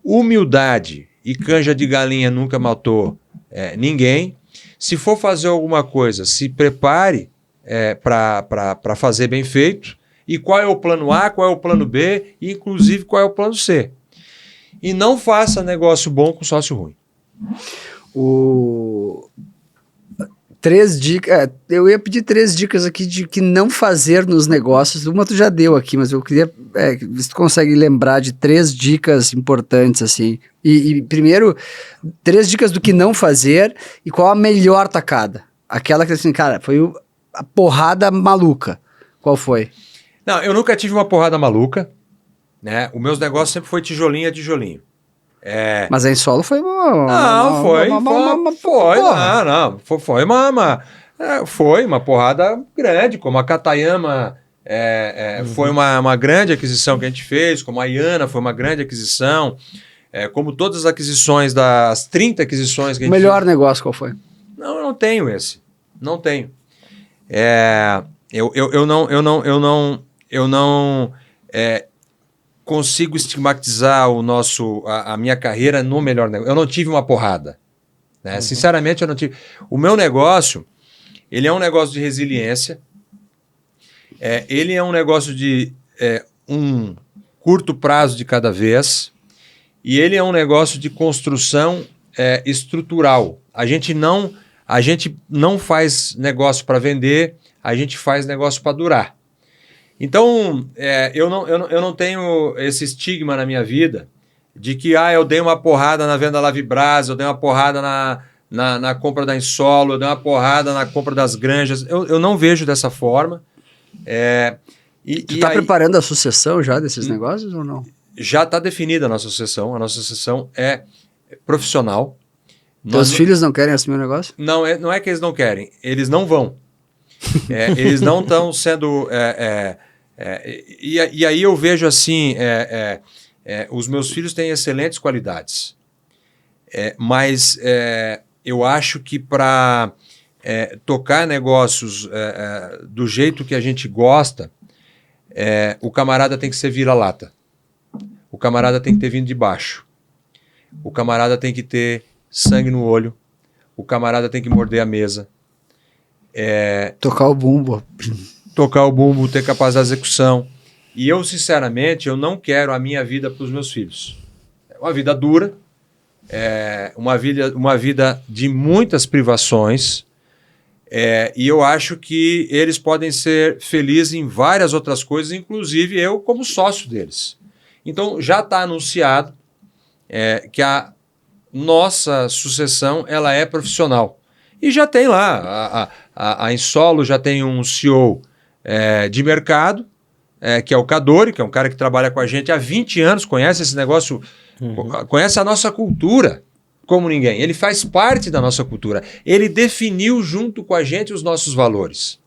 humildade e canja de galinha nunca matou ninguém. Se for fazer alguma coisa, se prepare para fazer bem feito. E qual é o plano A, qual é o plano B, e inclusive qual é o plano C. E não faça negócio bom com sócio ruim. Três dicas. Eu ia pedir 3 dicas aqui de que não fazer nos negócios. Uma tu já deu aqui, mas eu queria ver se tu consegue lembrar de 3 dicas importantes, assim. E primeiro, 3 dicas do que não fazer e qual a melhor tacada. Aquela que, assim, cara, foi a porrada maluca. Qual foi? Não, eu nunca tive uma porrada maluca, né? O meus negócios sempre foi tijolinho a tijolinho. Mas a Insolo foi foi uma porrada grande, como a Katayama foi uma grande aquisição que a gente fez, como a Iana foi uma grande aquisição, como todas as aquisições, das 30 aquisições que a gente fez. O melhor negócio qual foi? Não, eu não tenho esse. Não tenho. Eu não consigo estigmatizar a minha carreira no melhor negócio. Eu não tive uma porrada. Né? Sinceramente, eu não tive. O meu negócio, ele é um negócio de resiliência. Ele é um negócio de um curto prazo de cada vez. E ele é um negócio de construção estrutural. A gente não faz negócio para vender, a gente faz negócio para durar. Então, eu não tenho esse estigma na minha vida de que eu dei uma porrada na venda Lavibras, eu dei uma porrada na compra da Insolo, eu dei uma porrada na compra das granjas. Eu não vejo dessa forma. Tu está preparando a sucessão já desses negócios ou não? Já está definida a nossa sucessão. A nossa sucessão é profissional. Teus filhos não querem assumir o negócio? Não é que eles não querem, eles não vão. Eles não estão sendo... E aí eu vejo assim, os meus filhos têm excelentes qualidades, mas eu acho que para tocar negócios do jeito que a gente gosta, o camarada tem que ser vira-lata, o camarada tem que ter vindo de baixo, o camarada tem que ter sangue no olho, o camarada tem que morder a mesa, tocar o bumbo, ter capacidade de execução. E eu, sinceramente, eu não quero a minha vida para os meus filhos. É uma vida dura, uma vida de muitas privações, e eu acho que eles podem ser felizes em várias outras coisas, inclusive eu como sócio deles. Então, já está anunciado que a nossa sucessão ela é profissional. E já tem lá, a Insolo já tem um CEO de mercado, que é o Kadori, que é um cara que trabalha com a gente há 20 anos, conhece esse negócio, conhece a nossa cultura como ninguém. Ele faz parte da nossa cultura. Ele definiu junto com a gente os nossos valores.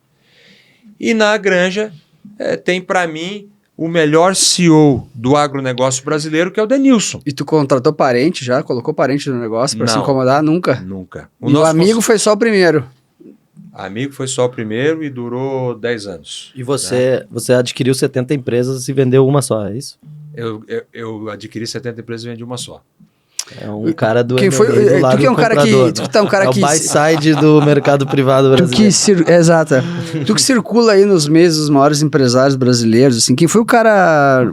E na Granja tem para mim o melhor CEO do agronegócio brasileiro, que é o Denilson. E tu contratou parente já? Colocou parente no negócio para se incomodar? Nunca? Nunca. O amigo foi só o primeiro. Amigo foi só o primeiro e durou 10 anos. E você adquiriu 70 empresas e vendeu uma só, é isso? Eu adquiri 70 empresas e vendi uma só. É um cara do Quem foi? do lado Tu que é um cara que... comprador, Tu que tá um cara é que... o buy-side do mercado privado brasileiro. Exato. Tu que circula aí nos meios dos maiores empresários brasileiros, assim, quem foi o cara...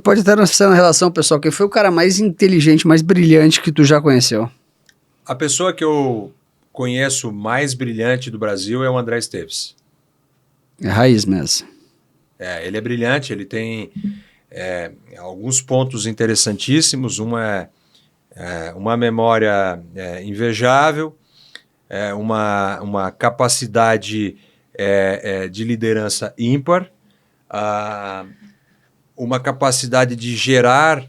Pode até não ser uma relação pessoal, quem foi o cara mais inteligente, mais brilhante que tu já conheceu? A pessoa que eu conheço mais brilhante do Brasil é o André Esteves. É raiz mesmo. Ele é brilhante, ele tem alguns pontos interessantíssimos. Uma memória invejável, uma capacidade de liderança ímpar, uma capacidade de gerar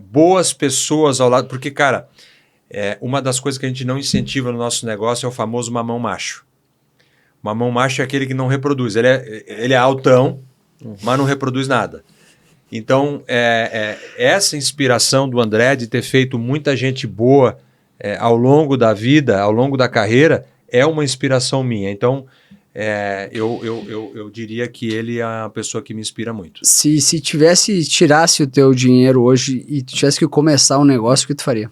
boas pessoas ao lado. Porque, cara, uma das coisas que a gente não incentiva no nosso negócio é o famoso mamão macho. Mamão macho é aquele que não reproduz. Ele é altão, mas não reproduz nada. Então, essa inspiração do André de ter feito muita gente boa ao longo da vida, ao longo da carreira, é uma inspiração minha. Então, eu diria que ele é uma pessoa que me inspira muito. Se tirasse o teu dinheiro hoje e tu tivesse que começar um negócio, o que tu faria?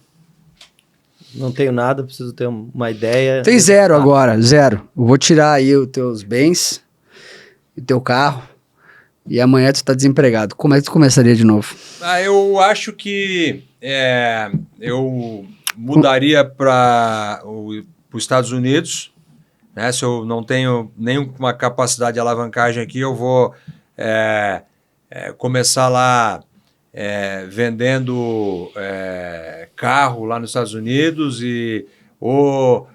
Não tenho nada, preciso ter uma ideia. Tem zero agora, zero. Eu vou tirar aí os teus bens, o teu carro, e amanhã tu tá desempregado. Como é que tu começaria de novo? Eu acho que eu mudaria para os Estados Unidos, né? Se eu não tenho nenhuma capacidade de alavancagem aqui, eu vou começar lá vendendo carro lá nos Estados Unidos ou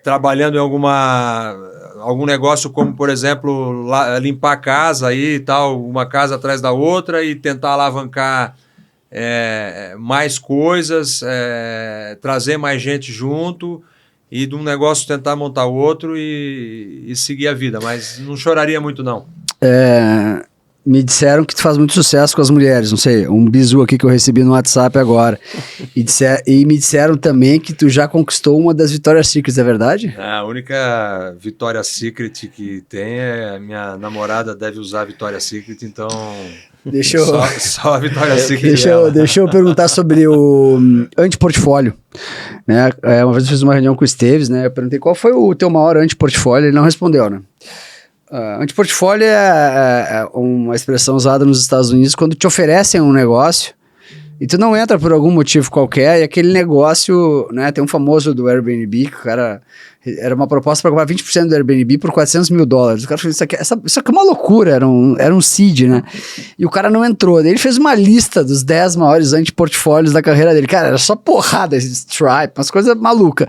trabalhando em algum negócio como, por exemplo, limpar a casa aí e tal, uma casa atrás da outra e tentar alavancar mais coisas, trazer mais gente junto e de um negócio tentar montar outro e seguir a vida, mas não choraria muito não. Me disseram que tu faz muito sucesso com as mulheres, não sei, um bizu aqui que eu recebi no WhatsApp agora. E me disseram também que tu já conquistou uma das Victoria's Secrets, é verdade? A única Victoria's Secret que tem a minha namorada deve usar a Victoria's Secret, então só a Victoria's Secret. Deixa eu perguntar sobre o antiportfólio. Né? Uma vez eu fiz uma reunião com o Esteves, né? Eu perguntei qual foi o teu maior antiportfólio, ele não respondeu, né? Antiportfólio é uma expressão usada nos Estados Unidos quando te oferecem um negócio e tu não entra por algum motivo qualquer e aquele negócio, né, tem um famoso do Airbnb, que o cara, era uma proposta para comprar 20% do Airbnb por $400 mil. O cara falou, isso aqui é uma loucura, era um seed, né? E o cara não entrou. Daí ele fez uma lista dos 10 maiores antiportfólios da carreira dele. Cara, era só porrada, Stripe, umas coisas malucas.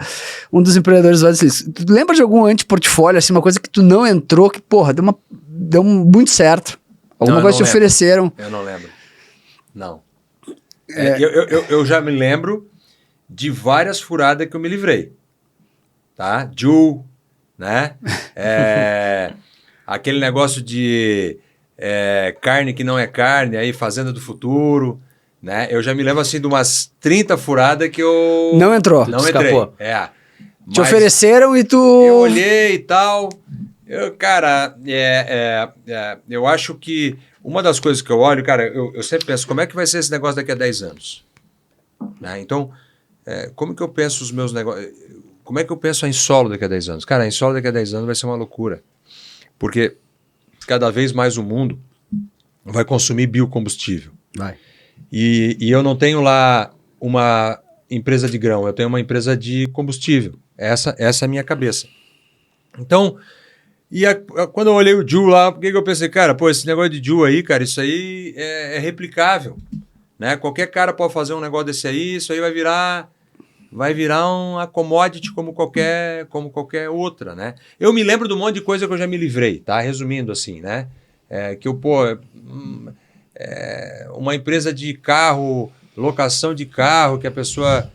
Um dos empreendedores vai dizer, tu lembra de algum antiportfólio, assim, uma coisa que tu não entrou, que, porra, deu muito certo? Alguma coisa te ofereceram? Eu não lembro. Não. Eu já me lembro de várias furadas que eu me livrei. Tá? Ju, né? Aquele negócio de carne que não é carne, aí Fazenda do Futuro, né? Eu já me lembro assim de umas 30 furadas que eu... Não entrou. Não escapou. entrei. Te ofereceram e tu... Eu olhei e tal. Cara, eu acho que uma das coisas que eu olho, cara, eu sempre penso, como é que vai ser esse negócio daqui a 10 anos? Né? Então, como que eu penso os meus negócios... Como é que eu penso a Insolo daqui a 10 anos? Cara, a Insolo daqui a 10 anos vai ser uma loucura. Porque cada vez mais o mundo vai consumir biocombustível. Vai. E eu não tenho lá uma empresa de grão, eu tenho uma empresa de combustível. Essa é a minha cabeça. Então, quando eu olhei o Ju lá, por que eu pensei, cara, pô, esse negócio de Ju aí, cara, isso aí é replicável. Né? Qualquer cara pode fazer um negócio desse aí, isso aí vai virar vai virar uma commodity como qualquer outra, né? Eu me lembro de um monte de coisa que eu já me livrei, tá? Resumindo assim, né? Uma empresa de carro, locação de carro, que a pessoa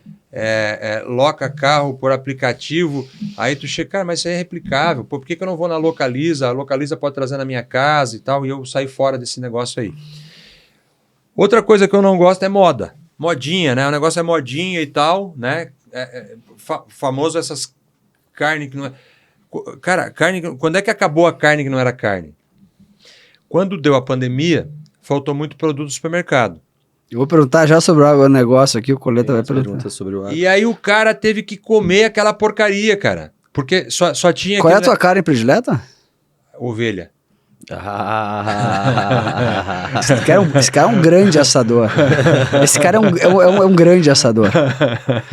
loca carro por aplicativo, aí tu chega, cara, mas isso aí é replicável, pô, por que eu não vou na Localiza? A Localiza pode trazer na minha casa e tal, e eu saio fora desse negócio aí. Outra coisa que eu não gosto é moda. Modinha, né? O negócio é modinha e tal, né? Famoso essas carnes que não é... Cara, carne... Quando é que acabou a carne que não era carne? Quando deu a pandemia, faltou muito produto no supermercado. Eu vou perguntar já sobre o agronegócio aqui, o Coleta vai perguntar. Sobre o agro. E aí o cara teve que comer aquela porcaria, cara. Porque só tinha... Qual é a tua carne predileta? Ovelha. Esse cara é um grande assador. Esse cara é um grande assador.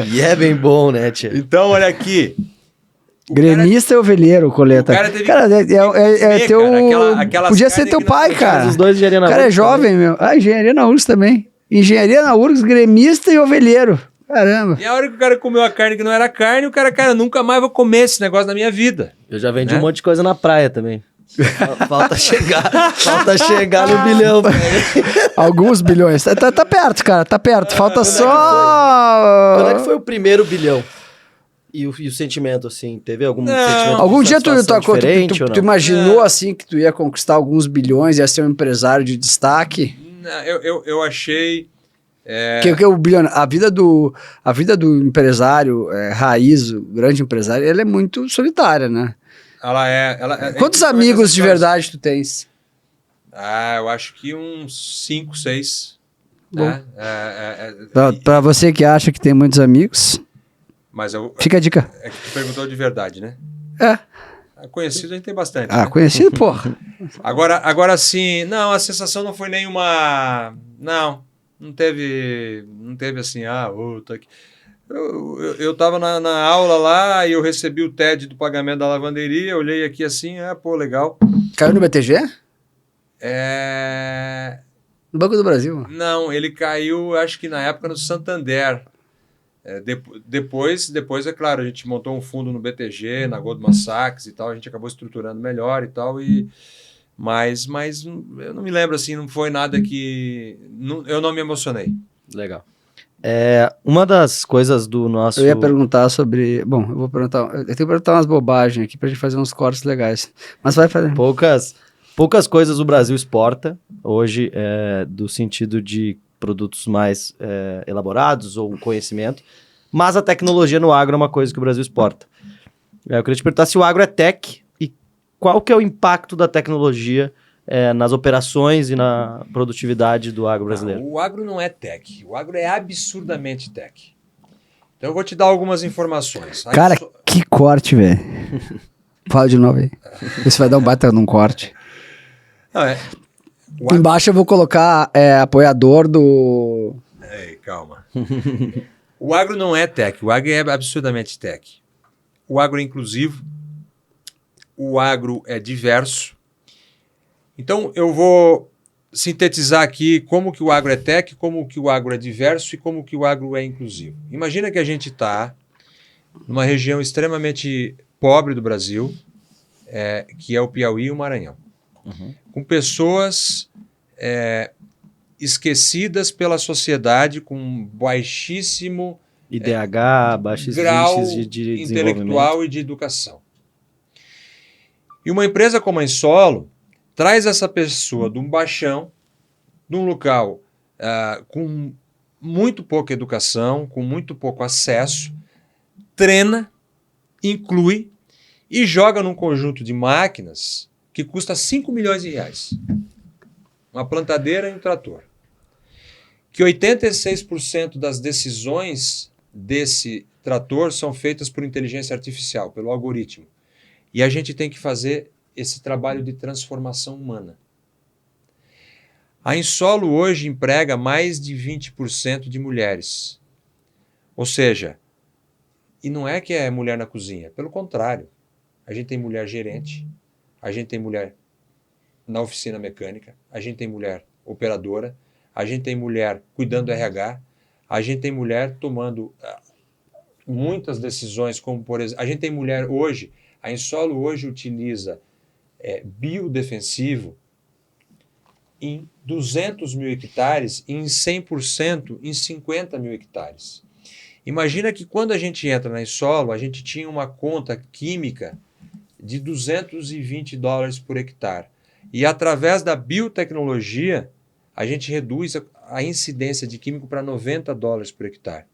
E é bem bom, né, tia? Então, olha aqui. Gremista e ovelheiro, Coleta. O cara teve cara, que teu... cara, aquelas Podia ser carnes teu que não pai, tinha. cara. Os dois de engenharia na O cara é URGS jovem, também. meu. Engenharia na URGS também. Engenharia na URGS, gremista e ovelheiro. Caramba. E a hora que o cara comeu a carne que não era carne, o cara, nunca mais vou comer esse negócio na minha vida. Eu já vendi Né? um monte de coisa na praia também. Falta chegar no bilhão, velho. Alguns bilhões. Tá perto, cara. Tá perto. Falta Quando é que só... Quando é que foi o primeiro bilhão? E o sentimento, assim? Teve algum sentimento? Algum de dia tu satisfação diferente ou não? imaginou assim que tu ia conquistar alguns bilhões, ia ser um empresário de destaque? Não, eu achei... Que o bilionário, a vida do empresário raiz, o grande empresário, ele é muito solitária, né? Quantos amigos de verdade tu tens? Eu acho que uns 5, 6. Bom. Né? Pra você que acha que tem muitos amigos, Mas fica a dica. é que tu perguntou de verdade, né? É. Conhecido a gente tem bastante. Né? Conhecido, porra. Agora sim, não, a sensação não foi nenhuma... Não teve assim, tô aqui. Eu tava na aula lá e eu recebi o TED do pagamento da lavanderia, olhei aqui assim, legal. Caiu no BTG? É... No Banco do Brasil. Não, ele caiu, acho que na época no Santander. Depois, é claro, a gente montou um fundo no BTG, na Goldman Sachs e tal, a gente acabou estruturando melhor e tal, mas eu não me lembro assim, não foi nada que... eu não me emocionei. Legal. Uma das coisas do nosso... Eu ia perguntar sobre... Bom, eu tenho que perguntar umas bobagens aqui pra gente fazer uns cortes legais. Mas vai fazer. Poucas coisas o Brasil exporta hoje, do sentido de produtos mais elaborados ou conhecimento, mas a tecnologia no agro é uma coisa que o Brasil exporta. Eu queria te perguntar se o agro é tech e qual que é o impacto da tecnologia nas operações e na produtividade do agro brasileiro. O agro não é tech, o agro é absurdamente tech. Então eu vou te dar algumas informações. Cara, que corte, velho. Fala de novo aí. Você vai dar um baita num corte. Embaixo eu vou colocar apoiador do... Calma. O agro não é tech, o agro é absurdamente tech. O agro é inclusivo, o agro é diverso. Então eu vou sintetizar aqui como que o agro é tech, como que o agro é diverso e como que o agro é inclusivo. Imagina que a gente está numa região extremamente pobre do Brasil, que é o Piauí e o Maranhão. Com pessoas esquecidas pela sociedade, com baixíssimo IDH, baixos grau índices de intelectual e de educação. E uma empresa como a Insolo traz essa pessoa de um baixão, de um local com muito pouca educação, com muito pouco acesso, treina, inclui e joga num conjunto de máquinas que custa 5 milhões de reais. Uma plantadeira e um trator. Que 86% das decisões desse trator são feitas por inteligência artificial, pelo algoritmo. E a gente tem que fazer esse trabalho de transformação humana. A Insolo hoje emprega mais de 20% de mulheres. Ou seja, e não é que é mulher na cozinha, pelo contrário. A gente tem mulher gerente, a gente tem mulher na oficina mecânica, a gente tem mulher operadora, a gente tem mulher cuidando do RH, a gente tem mulher tomando muitas decisões, como por exemplo, a gente tem mulher hoje, a Insolo hoje utiliza biodefensivo em 200 mil hectares e em 100% em 50 mil hectares. Imagina que quando a gente entra na Insolo, a gente tinha uma conta química de $220 por hectare. E através da biotecnologia, a gente reduz a incidência de químico para $90 por hectare.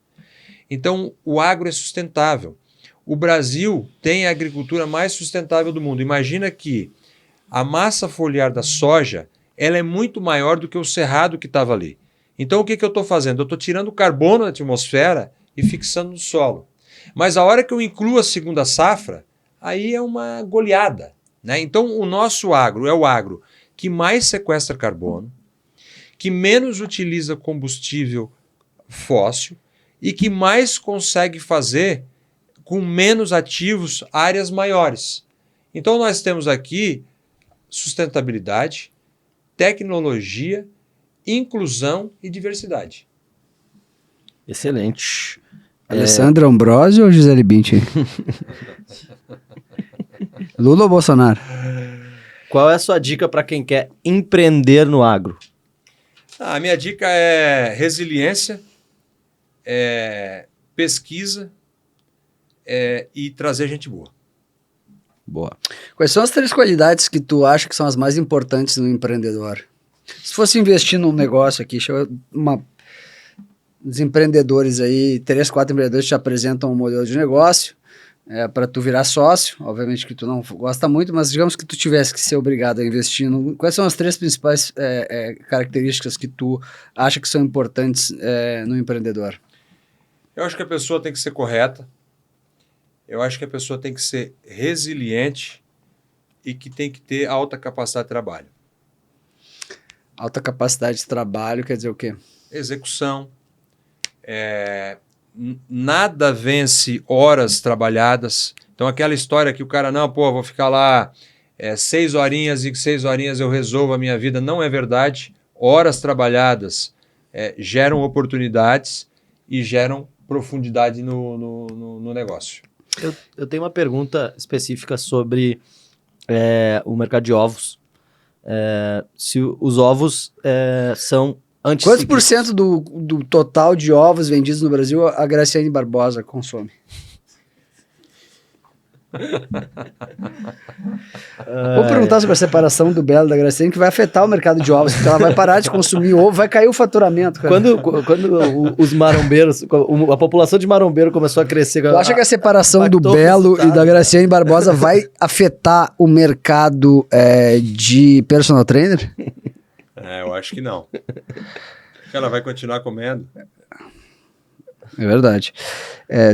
Então, o agro é sustentável. O Brasil tem a agricultura mais sustentável do mundo. Imagina que a massa foliar da soja ela é muito maior do que o cerrado que estava ali. Então, o que eu estou fazendo? Eu estou tirando o carbono da atmosfera e fixando no solo. Mas a hora que eu incluo a segunda safra, aí é uma goleada, né? Então, o nosso agro é o agro que mais sequestra carbono, que menos utiliza combustível fóssil e que mais consegue fazer com menos ativos áreas maiores. Então, nós temos aqui sustentabilidade, tecnologia, inclusão e diversidade. Excelente. Alessandro Ambrosio ou Gisele Bündchen? Lula ou Bolsonaro? Qual é a sua dica para quem quer empreender no agro? A minha dica é resiliência, pesquisa e trazer gente boa. Boa. Quais são as 3 qualidades que tu acha que são as mais importantes no empreendedor? Se fosse investir num negócio aqui, os empreendedores aí, 3, 4 empreendedores te apresentam um modelo de negócio para tu virar sócio, obviamente que tu não gosta muito, mas digamos que tu tivesse que ser obrigado a investir quais são as 3 principais características que tu acha que são importantes no empreendedor? Eu acho que a pessoa tem que ser correta, eu acho que a pessoa tem que ser resiliente e que tem que ter alta capacidade de trabalho. Alta capacidade de trabalho quer dizer o quê? Execução. Nada vence horas trabalhadas. Então, aquela história que o cara, vou ficar lá 6 horinhas e que 6 horinhas eu resolvo a minha vida, não é verdade. Horas trabalhadas geram oportunidades e geram profundidade no negócio. Eu tenho uma pergunta específica sobre o mercado de ovos. Se os ovos são Quantos por cento do total de ovos vendidos no Brasil a Graciane Barbosa consome? Vou perguntar sobre a separação do Belo da Graciane, que vai afetar o mercado de ovos, porque ela vai parar de consumir ovo, vai cair o faturamento. Cara. Quando os marombeiros, a população de marombeiro começou a crescer... Tu acha que a separação do Belo e da Graciane Barbosa vai afetar o mercado de personal trainer? Eu acho que não. Ela vai continuar comendo. É verdade.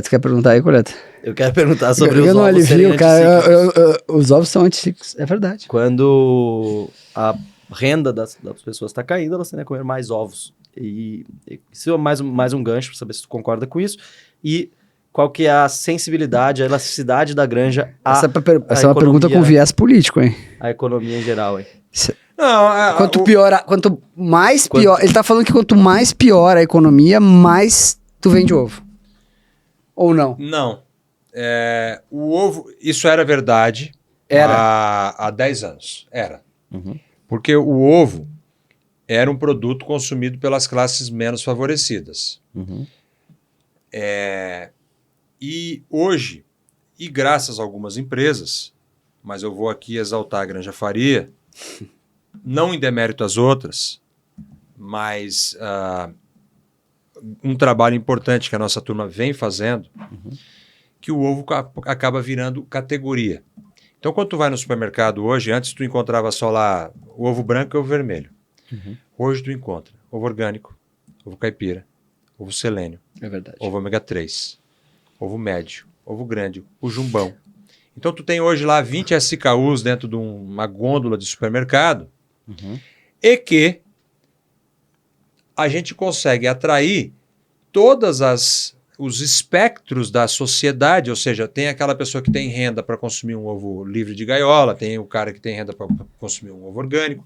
Tu quer perguntar aí, Coleta? Eu quero perguntar sobre os ovos alivio, serem cara. Os ovos são anticíclicos, é verdade. Quando a renda das pessoas está caindo, elas tendem a comer mais ovos. E isso é mais um gancho para saber se tu concorda com isso. E qual que é a sensibilidade, a elasticidade da granja essa é uma pergunta com viés político, hein? A economia em geral, hein? Não, quanto mais pior... Ele tá falando que quanto mais pior a economia, mais tu vende ovo. Ou não? Não. O ovo, isso era verdade há 10 anos. Era. Uhum. Porque o ovo era um produto consumido pelas classes menos favorecidas. Uhum. E hoje, e graças a algumas empresas, mas eu vou aqui exaltar a Granja Faria, não em demérito às outras, mas um trabalho importante que a nossa turma vem fazendo, que o ovo acaba virando categoria. Então, quando tu vai no supermercado hoje, antes tu encontrava só lá o ovo branco e o ovo vermelho. Uhum. Hoje tu encontra ovo orgânico, ovo caipira, ovo selênio, É verdade. ovo ômega 3, ovo médio, ovo grande, o jumbão. Então tu tem hoje lá 20 SKUs dentro de uma gôndola de supermercado, e que a gente consegue atrair todas os espectros da sociedade, ou seja, tem aquela pessoa que tem renda para consumir um ovo livre de gaiola, tem o cara que tem renda para consumir um ovo orgânico,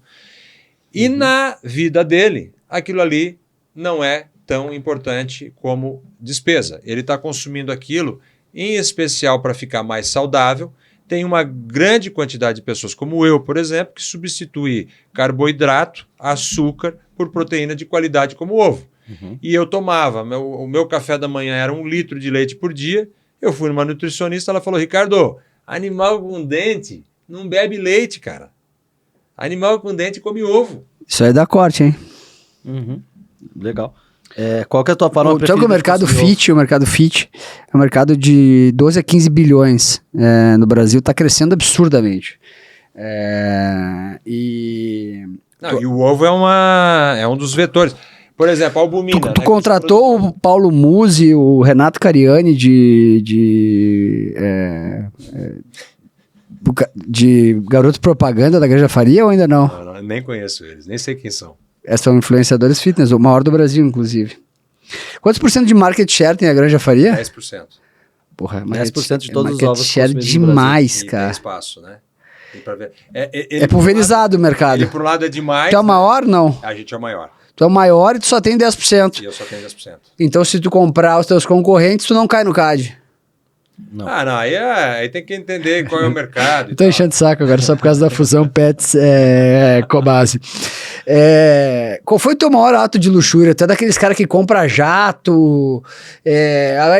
e na vida dele, aquilo ali não é tão importante como despesa. Ele está consumindo aquilo, em especial para ficar mais saudável. Tem uma grande quantidade de pessoas, como eu, por exemplo, que substitui carboidrato, açúcar, por proteína de qualidade como ovo. E eu tomava, o meu café da manhã era 1 litro de leite por dia. Eu fui numa nutricionista, ela falou, Ricardo, animal com dente não bebe leite, cara. Animal com dente come ovo. Isso aí dá corte, hein? Legal. Qual que é a tua forma preferida? Sabe que o mercado fit é um mercado de 12 a 15 bilhões no Brasil, está crescendo absurdamente. E o ovo é um dos vetores. Por exemplo, a albumina. Tu contratou o Paulo Musi, o Renato Cariani de garoto propaganda da Granja Faria ou ainda não? Não, nem conheço eles, nem sei quem são. São influenciadores fitness, o maior do Brasil, inclusive. Ququantos por cento de market share tem a Granja Faria? 10%. Porra, 10% de todos os market ovos share consumidos demais, E cara. tem espaço, né? Tem pra ver. É pulverizado o mercado. Ele, por um lado, é demais. Tu é o maior? Não. A gente é o maior. Tu é o maior e tu só tem 10%. E eu só tenho 10%. Então, se tu comprar os teus concorrentes, tu não cai no CAD. Não. Não. Aí tem que entender qual é o mercado. Tô enchendo de saco agora, só por causa da fusão Pets Cobase. Qual foi o teu maior ato de luxúria? Tu é daqueles caras que compra jato,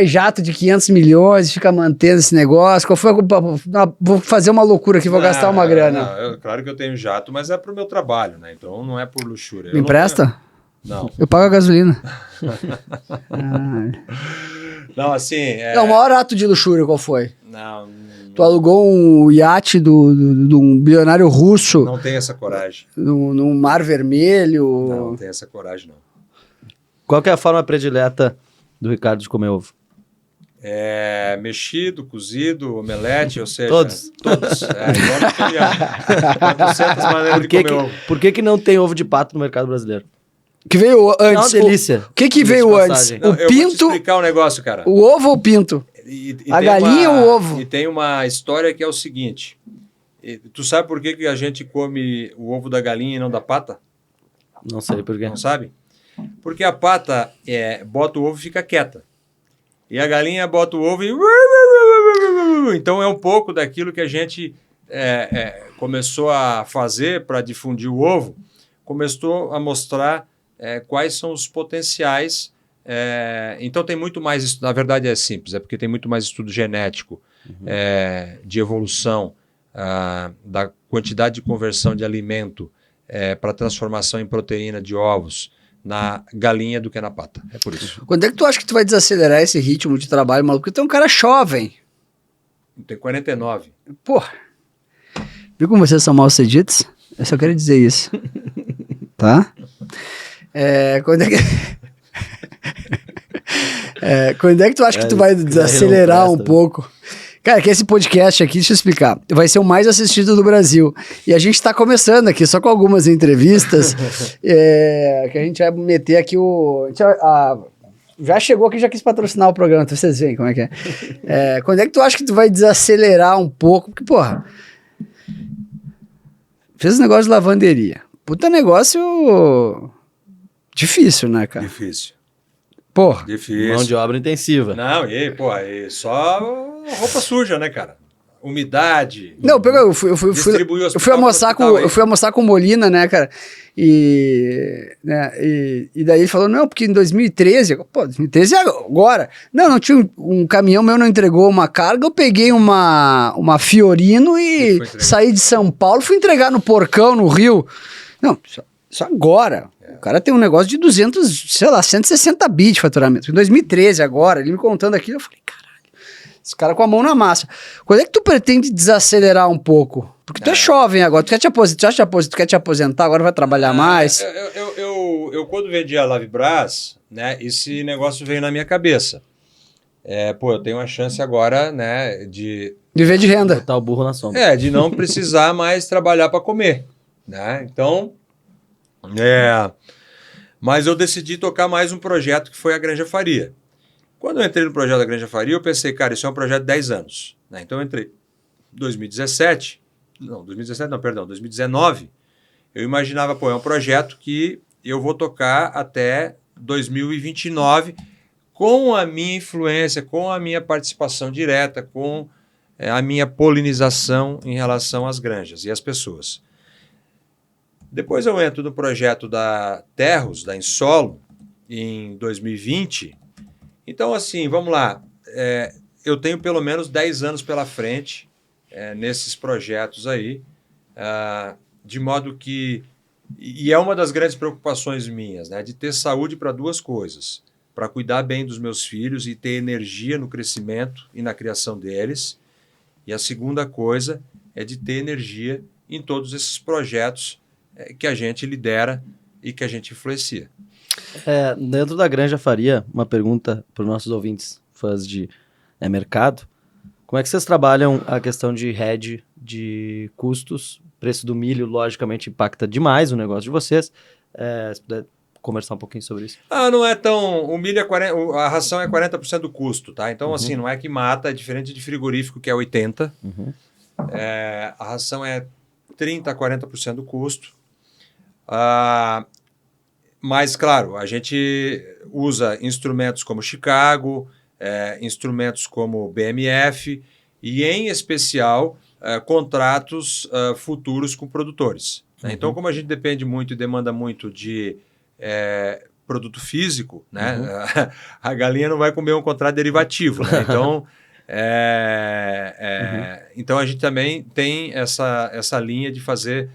jato de 500 milhões e fica mantendo esse negócio. Qual foi vou fazer uma loucura aqui, vou gastar uma grana. Claro que eu tenho jato, mas é pro meu trabalho, né? Então não é por luxúria. Me empresta? Não. Eu pago a gasolina. Não, assim... Não, o maior ato de luxúria qual foi? Não. Tu alugou um iate de um bilionário russo. Não tem essa coragem. Num mar vermelho. Não tem essa coragem, não. Qual que é a forma predileta do Ricardo de comer ovo? Mexido, cozido, omelete, ou seja... Todos. Igual na opinião. 400 maneiras de comer ovo. Por que não tem ovo de pato no mercado brasileiro? Que veio antes. É uma delícia. O que veio antes? Não, O eu vou te pinto, explicar um negócio, cara. o ovo ou o pinto? A galinha ou o ovo? E tem uma história que é o seguinte. Tu sabe por que a gente come o ovo da galinha e não da pata? Não sei por quê. Não sabe? Porque a pata bota o ovo e fica quieta. E a galinha bota o ovo e... Então é um pouco daquilo que a gente começou a fazer para difundir o ovo. Começou a mostrar quais são os potenciais. Então tem muito mais... Na verdade é simples, é porque tem muito mais estudo genético de evolução da quantidade de conversão de alimento para transformação em proteína de ovos na galinha do que na pata. É por isso. Quando é que tu acha que tu vai desacelerar esse ritmo de trabalho, maluco? Porque tu é um cara jovem. Tem 49. Porra. Viu como vocês são mal sucedidos? Eu só quero dizer isso. Tá? Quando é que tu acha que tu vai desacelerar um pouco? Cara, que esse podcast aqui, deixa eu explicar, vai ser o mais assistido do Brasil. E a gente tá começando aqui, só com algumas entrevistas, que a gente vai meter aqui já chegou aqui, já quis patrocinar o programa, então vocês veem como é que é. Quando é que tu acha que tu vai desacelerar um pouco? Porque, porra, fez um negócio de lavanderia. Puta negócio difícil, né, cara? Difícil. Porra. Mão de obra intensiva. Não, só roupa suja, né, cara? Umidade. Não, eu fui almoçar com o Molina, né, cara? E daí ele falou, não, porque em 2013, 2013 é agora. Não tinha um caminhão meu, não entregou uma carga, eu peguei uma Fiorino e saí de São Paulo, fui entregar no Porcão, no Rio. Não, isso agora. O cara tem um negócio de 160 bi de faturamento. Em 2013 agora, ele me contando aquilo, eu falei, caralho, esse cara com a mão na massa. Quando é que tu pretende desacelerar um pouco? Porque tu é jovem agora, tu quer te aposentar, agora vai trabalhar mais? Eu quando vendi a Lavibras, né, esse negócio veio na minha cabeça. Eu tenho uma chance agora, né, de... Viver de renda. Botar o burro na sombra. De não precisar mais trabalhar para comer, né? Então... Mas eu decidi tocar mais um projeto que foi a Granja Faria. Quando eu entrei no projeto da Granja Faria, eu pensei, cara, isso é um projeto de 10 anos. Né? Então eu entrei em 2019, eu imaginava, é um projeto que eu vou tocar até 2029, com a minha influência, com a minha participação direta, com a minha polinização em relação às granjas e às pessoas. Depois eu entro no projeto da Terros, da Insolo, em 2020. Então, assim, vamos lá. Eu tenho pelo menos 10 anos pela frente nesses projetos aí, de modo que... E é uma das grandes preocupações minhas, né, de ter saúde para duas coisas. Para cuidar bem dos meus filhos e ter energia no crescimento e na criação deles. E a segunda coisa é de ter energia em todos esses projetos que a gente lidera e que a gente influencia. Dentro da Granja Faria, uma pergunta para os nossos ouvintes, fãs de mercado. Como é que vocês trabalham a questão de hedge de custos? O preço do milho, logicamente, impacta demais o negócio de vocês. Se puder conversar um pouquinho sobre isso. Não é tão... O milho a ração é 40% do custo, tá? Então, assim, não é que mata, é diferente de frigorífico, que é 80%. A ração é 30% a 40% do custo. Mas, claro, a gente usa instrumentos como Chicago, instrumentos como BMF e, em especial, contratos futuros com produtores. Né? Então, como a gente depende muito e demanda muito de produto físico, né? A galinha não vai comer um contrato derivativo. Né? Então, então, a gente também tem essa linha de fazer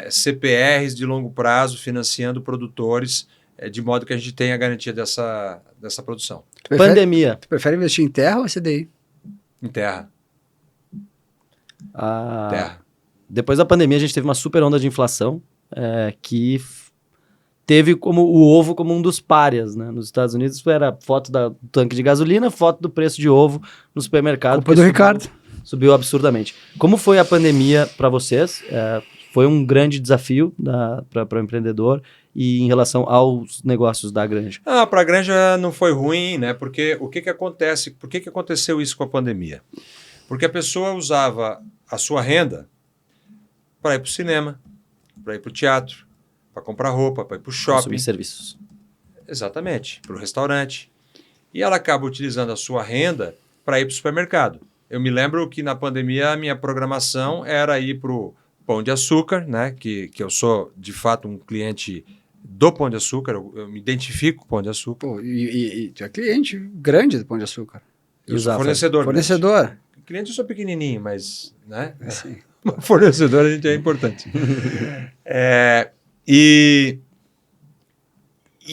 CPRs de longo prazo, financiando produtores, de modo que a gente tenha a garantia dessa produção. Pandemia. Tu prefere investir em terra ou CDI? Em terra. Terra. Depois da pandemia, a gente teve uma super onda de inflação que teve como o ovo como um dos párias, né? Nos Estados Unidos era foto do tanque de gasolina, foto do preço de ovo no supermercado. Culpa do Ricardo. Subiu absurdamente. Como foi a pandemia para vocês? Foi um grande desafio para o empreendedor e em relação aos negócios da granja? Para a granja não foi ruim, né? Porque o que acontece? Por que aconteceu isso com a pandemia? Porque a pessoa usava a sua renda para ir para o cinema, para ir para o teatro, para comprar roupa, para ir para o shopping. Consumir serviços. Exatamente, para o restaurante. E ela acaba utilizando a sua renda para ir para o supermercado. Eu me lembro que na pandemia a minha programação era ir para o Pão de Açúcar, né? Que eu sou, de fato, um cliente do Pão de Açúcar, eu me identifico com o Pão de Açúcar. Pô, e tu é cliente grande do Pão de Açúcar. Eu sou fornecedor. Fornecedor. Cliente eu sou pequenininho, mas, né? Assim. Fornecedor a gente é importante. E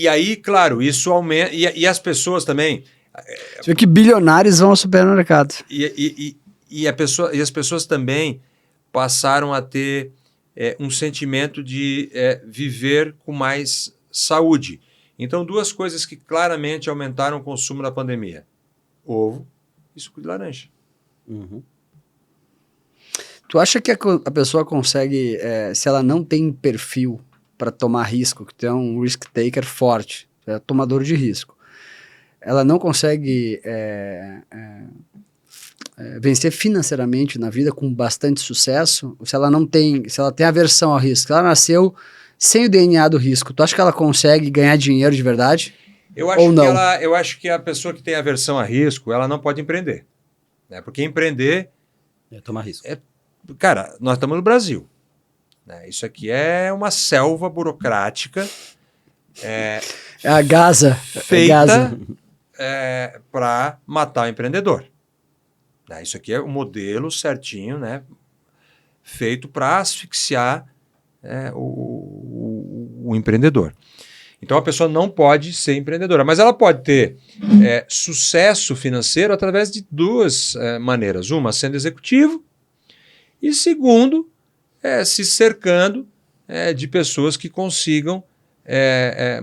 aí, claro, isso aumenta. E as pessoas também... Você vê que bilionários vão ao supermercado. E as pessoas também passaram a ter um sentimento de viver com mais saúde. Então, duas coisas que claramente aumentaram o consumo na pandemia. Ovo e suco de laranja. Tu acha que a pessoa consegue, se ela não tem perfil para tomar risco, que tem um risk taker forte, tomador de risco, ela não consegue vencer financeiramente na vida com bastante sucesso, se ela tem aversão ao risco, se ela nasceu sem o DNA do risco, tu acha que ela consegue ganhar dinheiro de verdade? Eu acho que a pessoa que tem aversão a risco, ela não pode empreender. Né? Porque empreender... tomar risco. Cara, nós estamos no Brasil. Né? Isso aqui é uma selva burocrática. É a Gaza. Feita para matar o empreendedor. Isso aqui é um modelo certinho, né? Feito para asfixiar o empreendedor. Então a pessoa não pode ser empreendedora, mas ela pode ter sucesso financeiro através de duas maneiras. Uma, sendo executivo, e segundo, se cercando de pessoas que consigam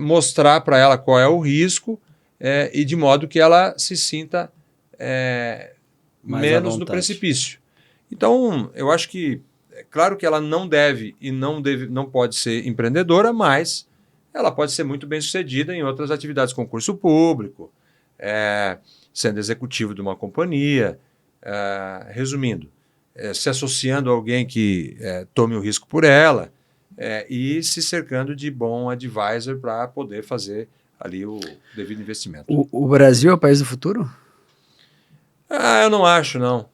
mostrar para ela qual é o risco e de modo que ela se sinta menos no precipício. Então, eu acho que, claro que ela não deve e não pode ser empreendedora, mas ela pode ser muito bem sucedida em outras atividades, concurso público, sendo executivo de uma companhia, resumindo, se associando a alguém que tome o risco por ela e se cercando de bom advisor para poder fazer ali o devido investimento. O Brasil é o país do futuro? Eu não acho, não.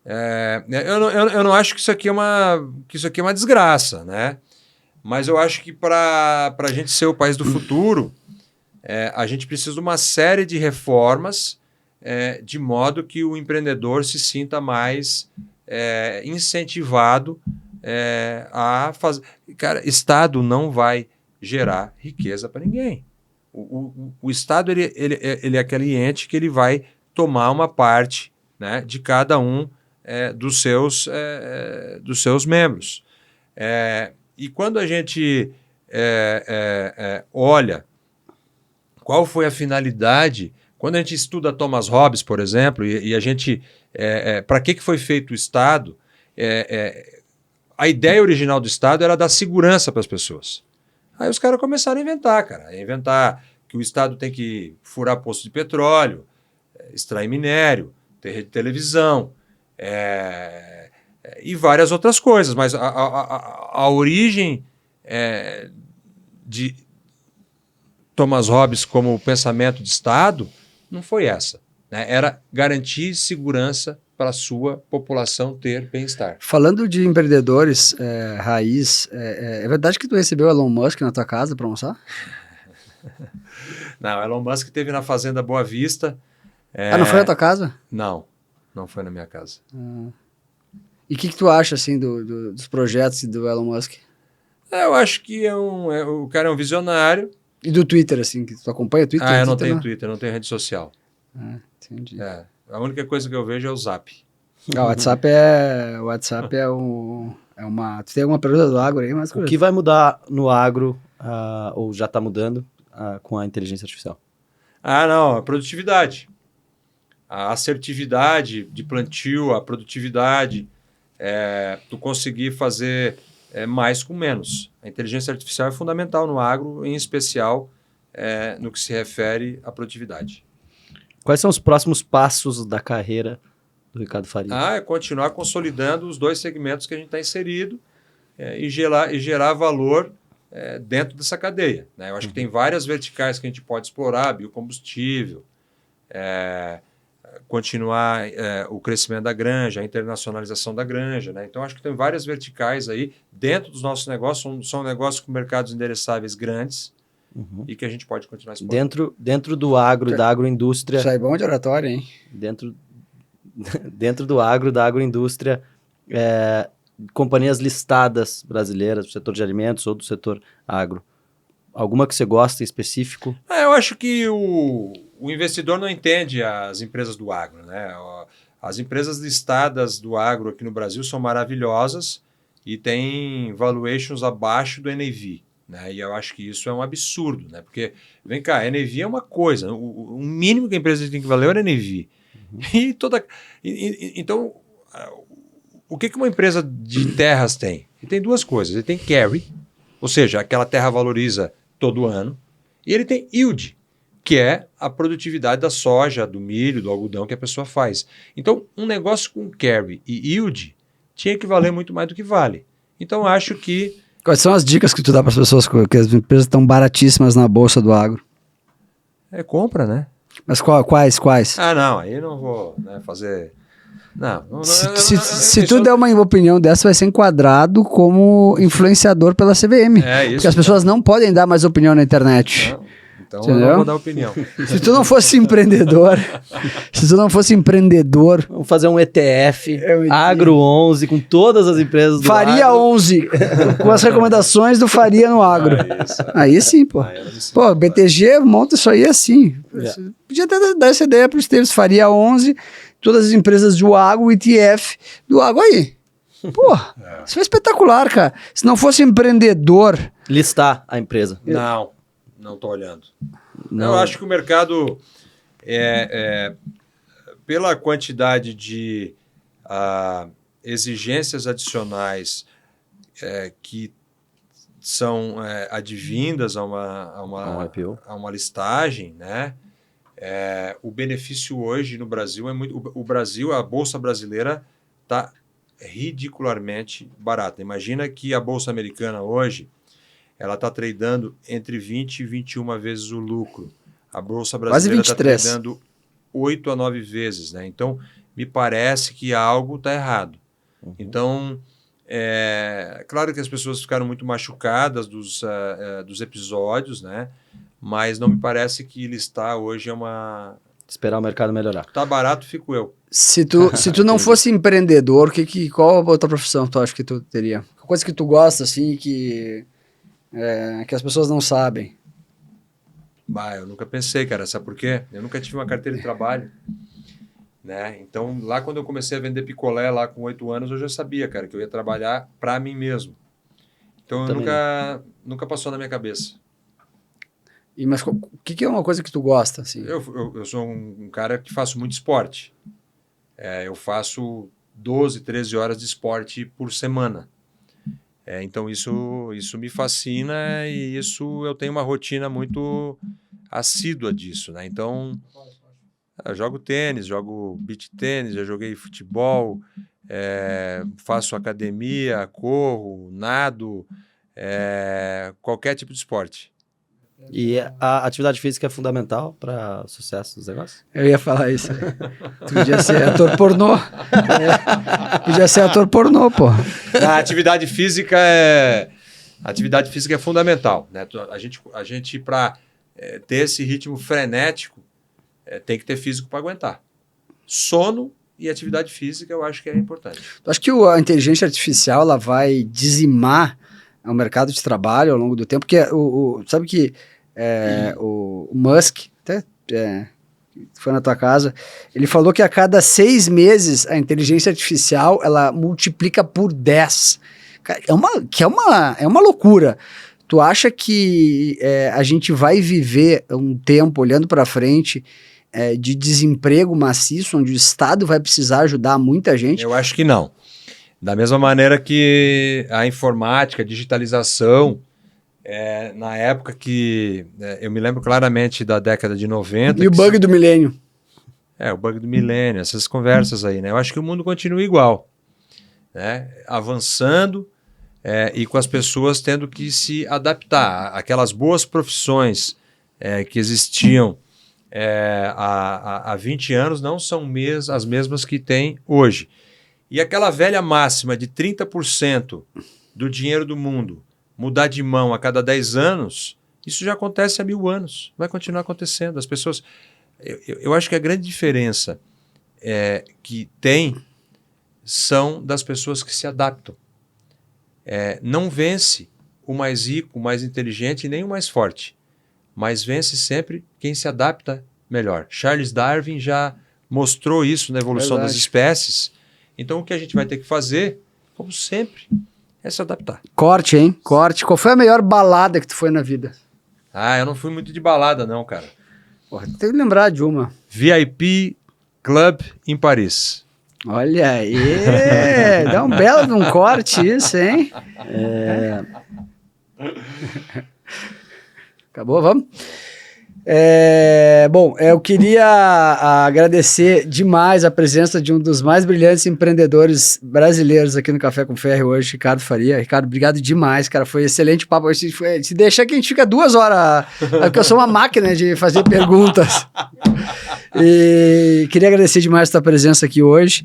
Eu não acho que isso aqui é uma desgraça, né? Mas eu acho que para a gente ser o país do futuro, a gente precisa de uma série de reformas de modo que o empreendedor se sinta mais incentivado a fazer. Cara, Estado não vai gerar riqueza para ninguém. O Estado ele é aquele ente que ele vai tomar uma parte, né, de cada um dos seus membros. E quando a gente olha qual foi a finalidade, quando a gente estuda Thomas Hobbes, por exemplo, e a gente para que foi feito o Estado, a ideia original do Estado era dar segurança para as pessoas. Aí os caras começaram a inventar que o Estado tem que furar poço de petróleo, extrair minério, ter rede de televisão, e várias outras coisas. Mas a origem de Thomas Hobbes como pensamento de Estado não foi essa, né? Era garantir segurança para a sua população ter bem-estar. Falando de empreendedores raiz, é verdade que tu recebeu Elon Musk na tua casa para almoçar? Não, Elon Musk esteve na Fazenda Boa Vista. Não foi na tua casa? Não foi na minha casa. E o que tu acha assim dos projetos do Elon Musk? Eu acho que o cara é um visionário. E do Twitter, assim, que tu acompanha o Twitter? Eu não tenho Twitter, não tenho rede social. Entendi. A única coisa que eu vejo é o Zap. O WhatsApp tu tem alguma pergunta do agro aí? Mas O que vai mudar no agro, ou já está mudando, com a inteligência artificial? Não, a produtividade. A assertividade de plantio, a produtividade, tu conseguir fazer mais com menos. A inteligência artificial é fundamental no agro, em especial no que se refere à produtividade. Quais são os próximos passos da carreira do Ricardo Faria? É continuar consolidando os dois segmentos que a gente está inserido e gerar valor dentro dessa cadeia, né? Eu acho que tem várias verticais que a gente pode explorar, biocombustível, continuar o crescimento da granja, a internacionalização da granja, né? Então, acho que tem várias verticais aí dentro dos nossos negócios, são negócios com mercados endereçáveis grandes e que a gente pode continuar explorando. Dentro do agro, da agroindústria... Isso aí é bom de oratório, hein? Dentro do agro, da agroindústria, companhias listadas brasileiras do setor de alimentos ou do setor agro. Alguma que você gosta em específico? Eu acho que o investidor não entende as empresas do agro, né? As empresas listadas do agro aqui no Brasil são maravilhosas e têm valuations abaixo do NAV, né? E eu acho que isso é um absurdo, né? Porque, vem cá, NAV é uma coisa, o mínimo que a empresa tem que valer é o NAV. Então, o que uma empresa de terras tem? Ele tem duas coisas. Ele tem carry, ou seja, aquela terra valoriza todo ano, e ele tem yield, que é a produtividade da soja, do milho, do algodão que a pessoa faz. Então, um negócio com carry e yield tinha que valer muito mais do que vale. Então, acho que... Quais são as dicas que tu dá para as pessoas, que as empresas estão baratíssimas na bolsa do agro? Compra, né? Mas quais? Não, aí não vou fazer... Se tu der uma opinião dessa, vai ser enquadrado como influenciador pela CVM. Isso. Porque as pessoas não podem dar mais opinião na internet. Então eu não vou dar opinião. Se tu não fosse empreendedor, Vamos fazer um ETF, Agro 11, com todas as empresas do Faria agro. 11, com as recomendações do Faria no agro. Aí sim, pô. Pô, BTG monta isso aí assim. Podia até dar essa ideia para os Esteves. Faria 11, todas as empresas do agro, o ETF do agro aí. Pô, isso foi espetacular, cara. Se não fosse empreendedor... Listar a empresa. Não estou olhando. Não. Eu acho que o mercado, pela quantidade de exigências adicionais que são advindas a uma listagem, né? O benefício hoje no Brasil é muito... O Brasil, a Bolsa Brasileira está ridicularmente barata. Imagina que a Bolsa Americana hoje ela está tradando entre 20 e 21 vezes o lucro. A Bolsa Quase Brasileira está 23. tradando 8 a 9 vezes, né? Então, me parece que algo está errado. Então, claro que as pessoas ficaram muito machucadas dos episódios, né? Mas não me parece que listar hoje é uma... Esperar o mercado melhorar. Tá barato, fico eu. Se tu não fosse empreendedor, qual a outra profissão tu acha que tu teria? Coisa que tu gosta, assim, que as pessoas não sabem. Bah, eu nunca pensei, cara. Sabe por quê? Eu nunca tive uma carteira de trabalho. Né? Então, lá quando eu comecei a vender picolé, lá com 8 anos, eu já sabia, cara, que eu ia trabalhar para mim mesmo. Então, nunca passou na minha cabeça. Mas o que é uma coisa que tu gosta, assim? Eu sou um cara que faço muito esporte. Eu faço 12, 13 horas de esporte por semana. Então, isso me fascina e isso eu tenho uma rotina muito assídua disso, né? Então, eu jogo tênis, jogo beach tênis, já joguei futebol, faço academia, corro, nado, qualquer tipo de esporte. E a atividade física é fundamental para o sucesso dos negócios? Eu ia falar isso. Tu podia ser ator pornô. Podia ser ator pornô, pô. A atividade física é fundamental, né? A gente para ter esse ritmo frenético, tem que ter físico para aguentar. Sono e atividade física eu acho que é importante. Tu acha que a inteligência artificial ela vai dizimar o mercado de trabalho ao longo do tempo? Porque sabe que o Musk, até foi na tua casa, ele falou que a cada 6 meses a inteligência artificial ela multiplica por 10. É uma loucura. Tu acha que a gente vai viver um tempo olhando para frente de desemprego maciço, onde o Estado vai precisar ajudar muita gente? Eu acho que não. Da mesma maneira que a informática, a digitalização, na época que... eu me lembro claramente da década de 90. E o bug do milênio. O bug do milênio, essas conversas aí, né? Eu acho que o mundo continua igual, né? Avançando e com as pessoas tendo que se adaptar. Aquelas boas profissões que existiam há 20 anos não são as mesmas que tem hoje. E aquela velha máxima de 30% do dinheiro do mundo mudar de mão a cada 10 anos, isso já acontece há 1000 anos. Vai continuar acontecendo. As pessoas... Eu acho que a grande diferença que tem são das pessoas que se adaptam. Não vence o mais rico, o mais inteligente, nem o mais forte. Mas vence sempre quem se adapta melhor. Charles Darwin já mostrou isso na evolução das espécies. Então, o que a gente vai ter que fazer, como sempre, é se adaptar. Corte, hein? Corte. Qual foi a melhor balada que tu foi na vida? Eu não fui muito de balada, não, cara. Porra, tem que lembrar de uma. VIP Club em Paris. Olha aí! Dá um belo de um corte isso, hein? Acabou, vamos? Bom, eu queria agradecer demais a presença de um dos mais brilhantes empreendedores brasileiros aqui no Café com Ferry hoje, Ricardo Faria. Ricardo, obrigado demais, cara. Foi excelente papo. Se deixar que a gente fica 2 horas, porque eu sou uma máquina de fazer perguntas. E queria agradecer demais a tua presença aqui hoje.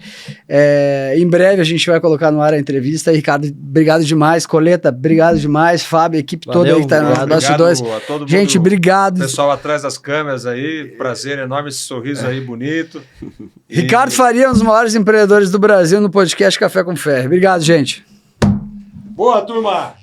Em breve a gente vai colocar no ar a entrevista. Ricardo, obrigado demais. Coleta, obrigado demais. Fábio, a equipe toda aí que tá nos bastidores. Gente, obrigado. Pessoal atrás das câmeras aí, prazer enorme esse sorriso aí bonito. Ricardo Faria, um dos maiores empreendedores do Brasil no podcast Café com Ferry. Obrigado, gente. Boa, turma!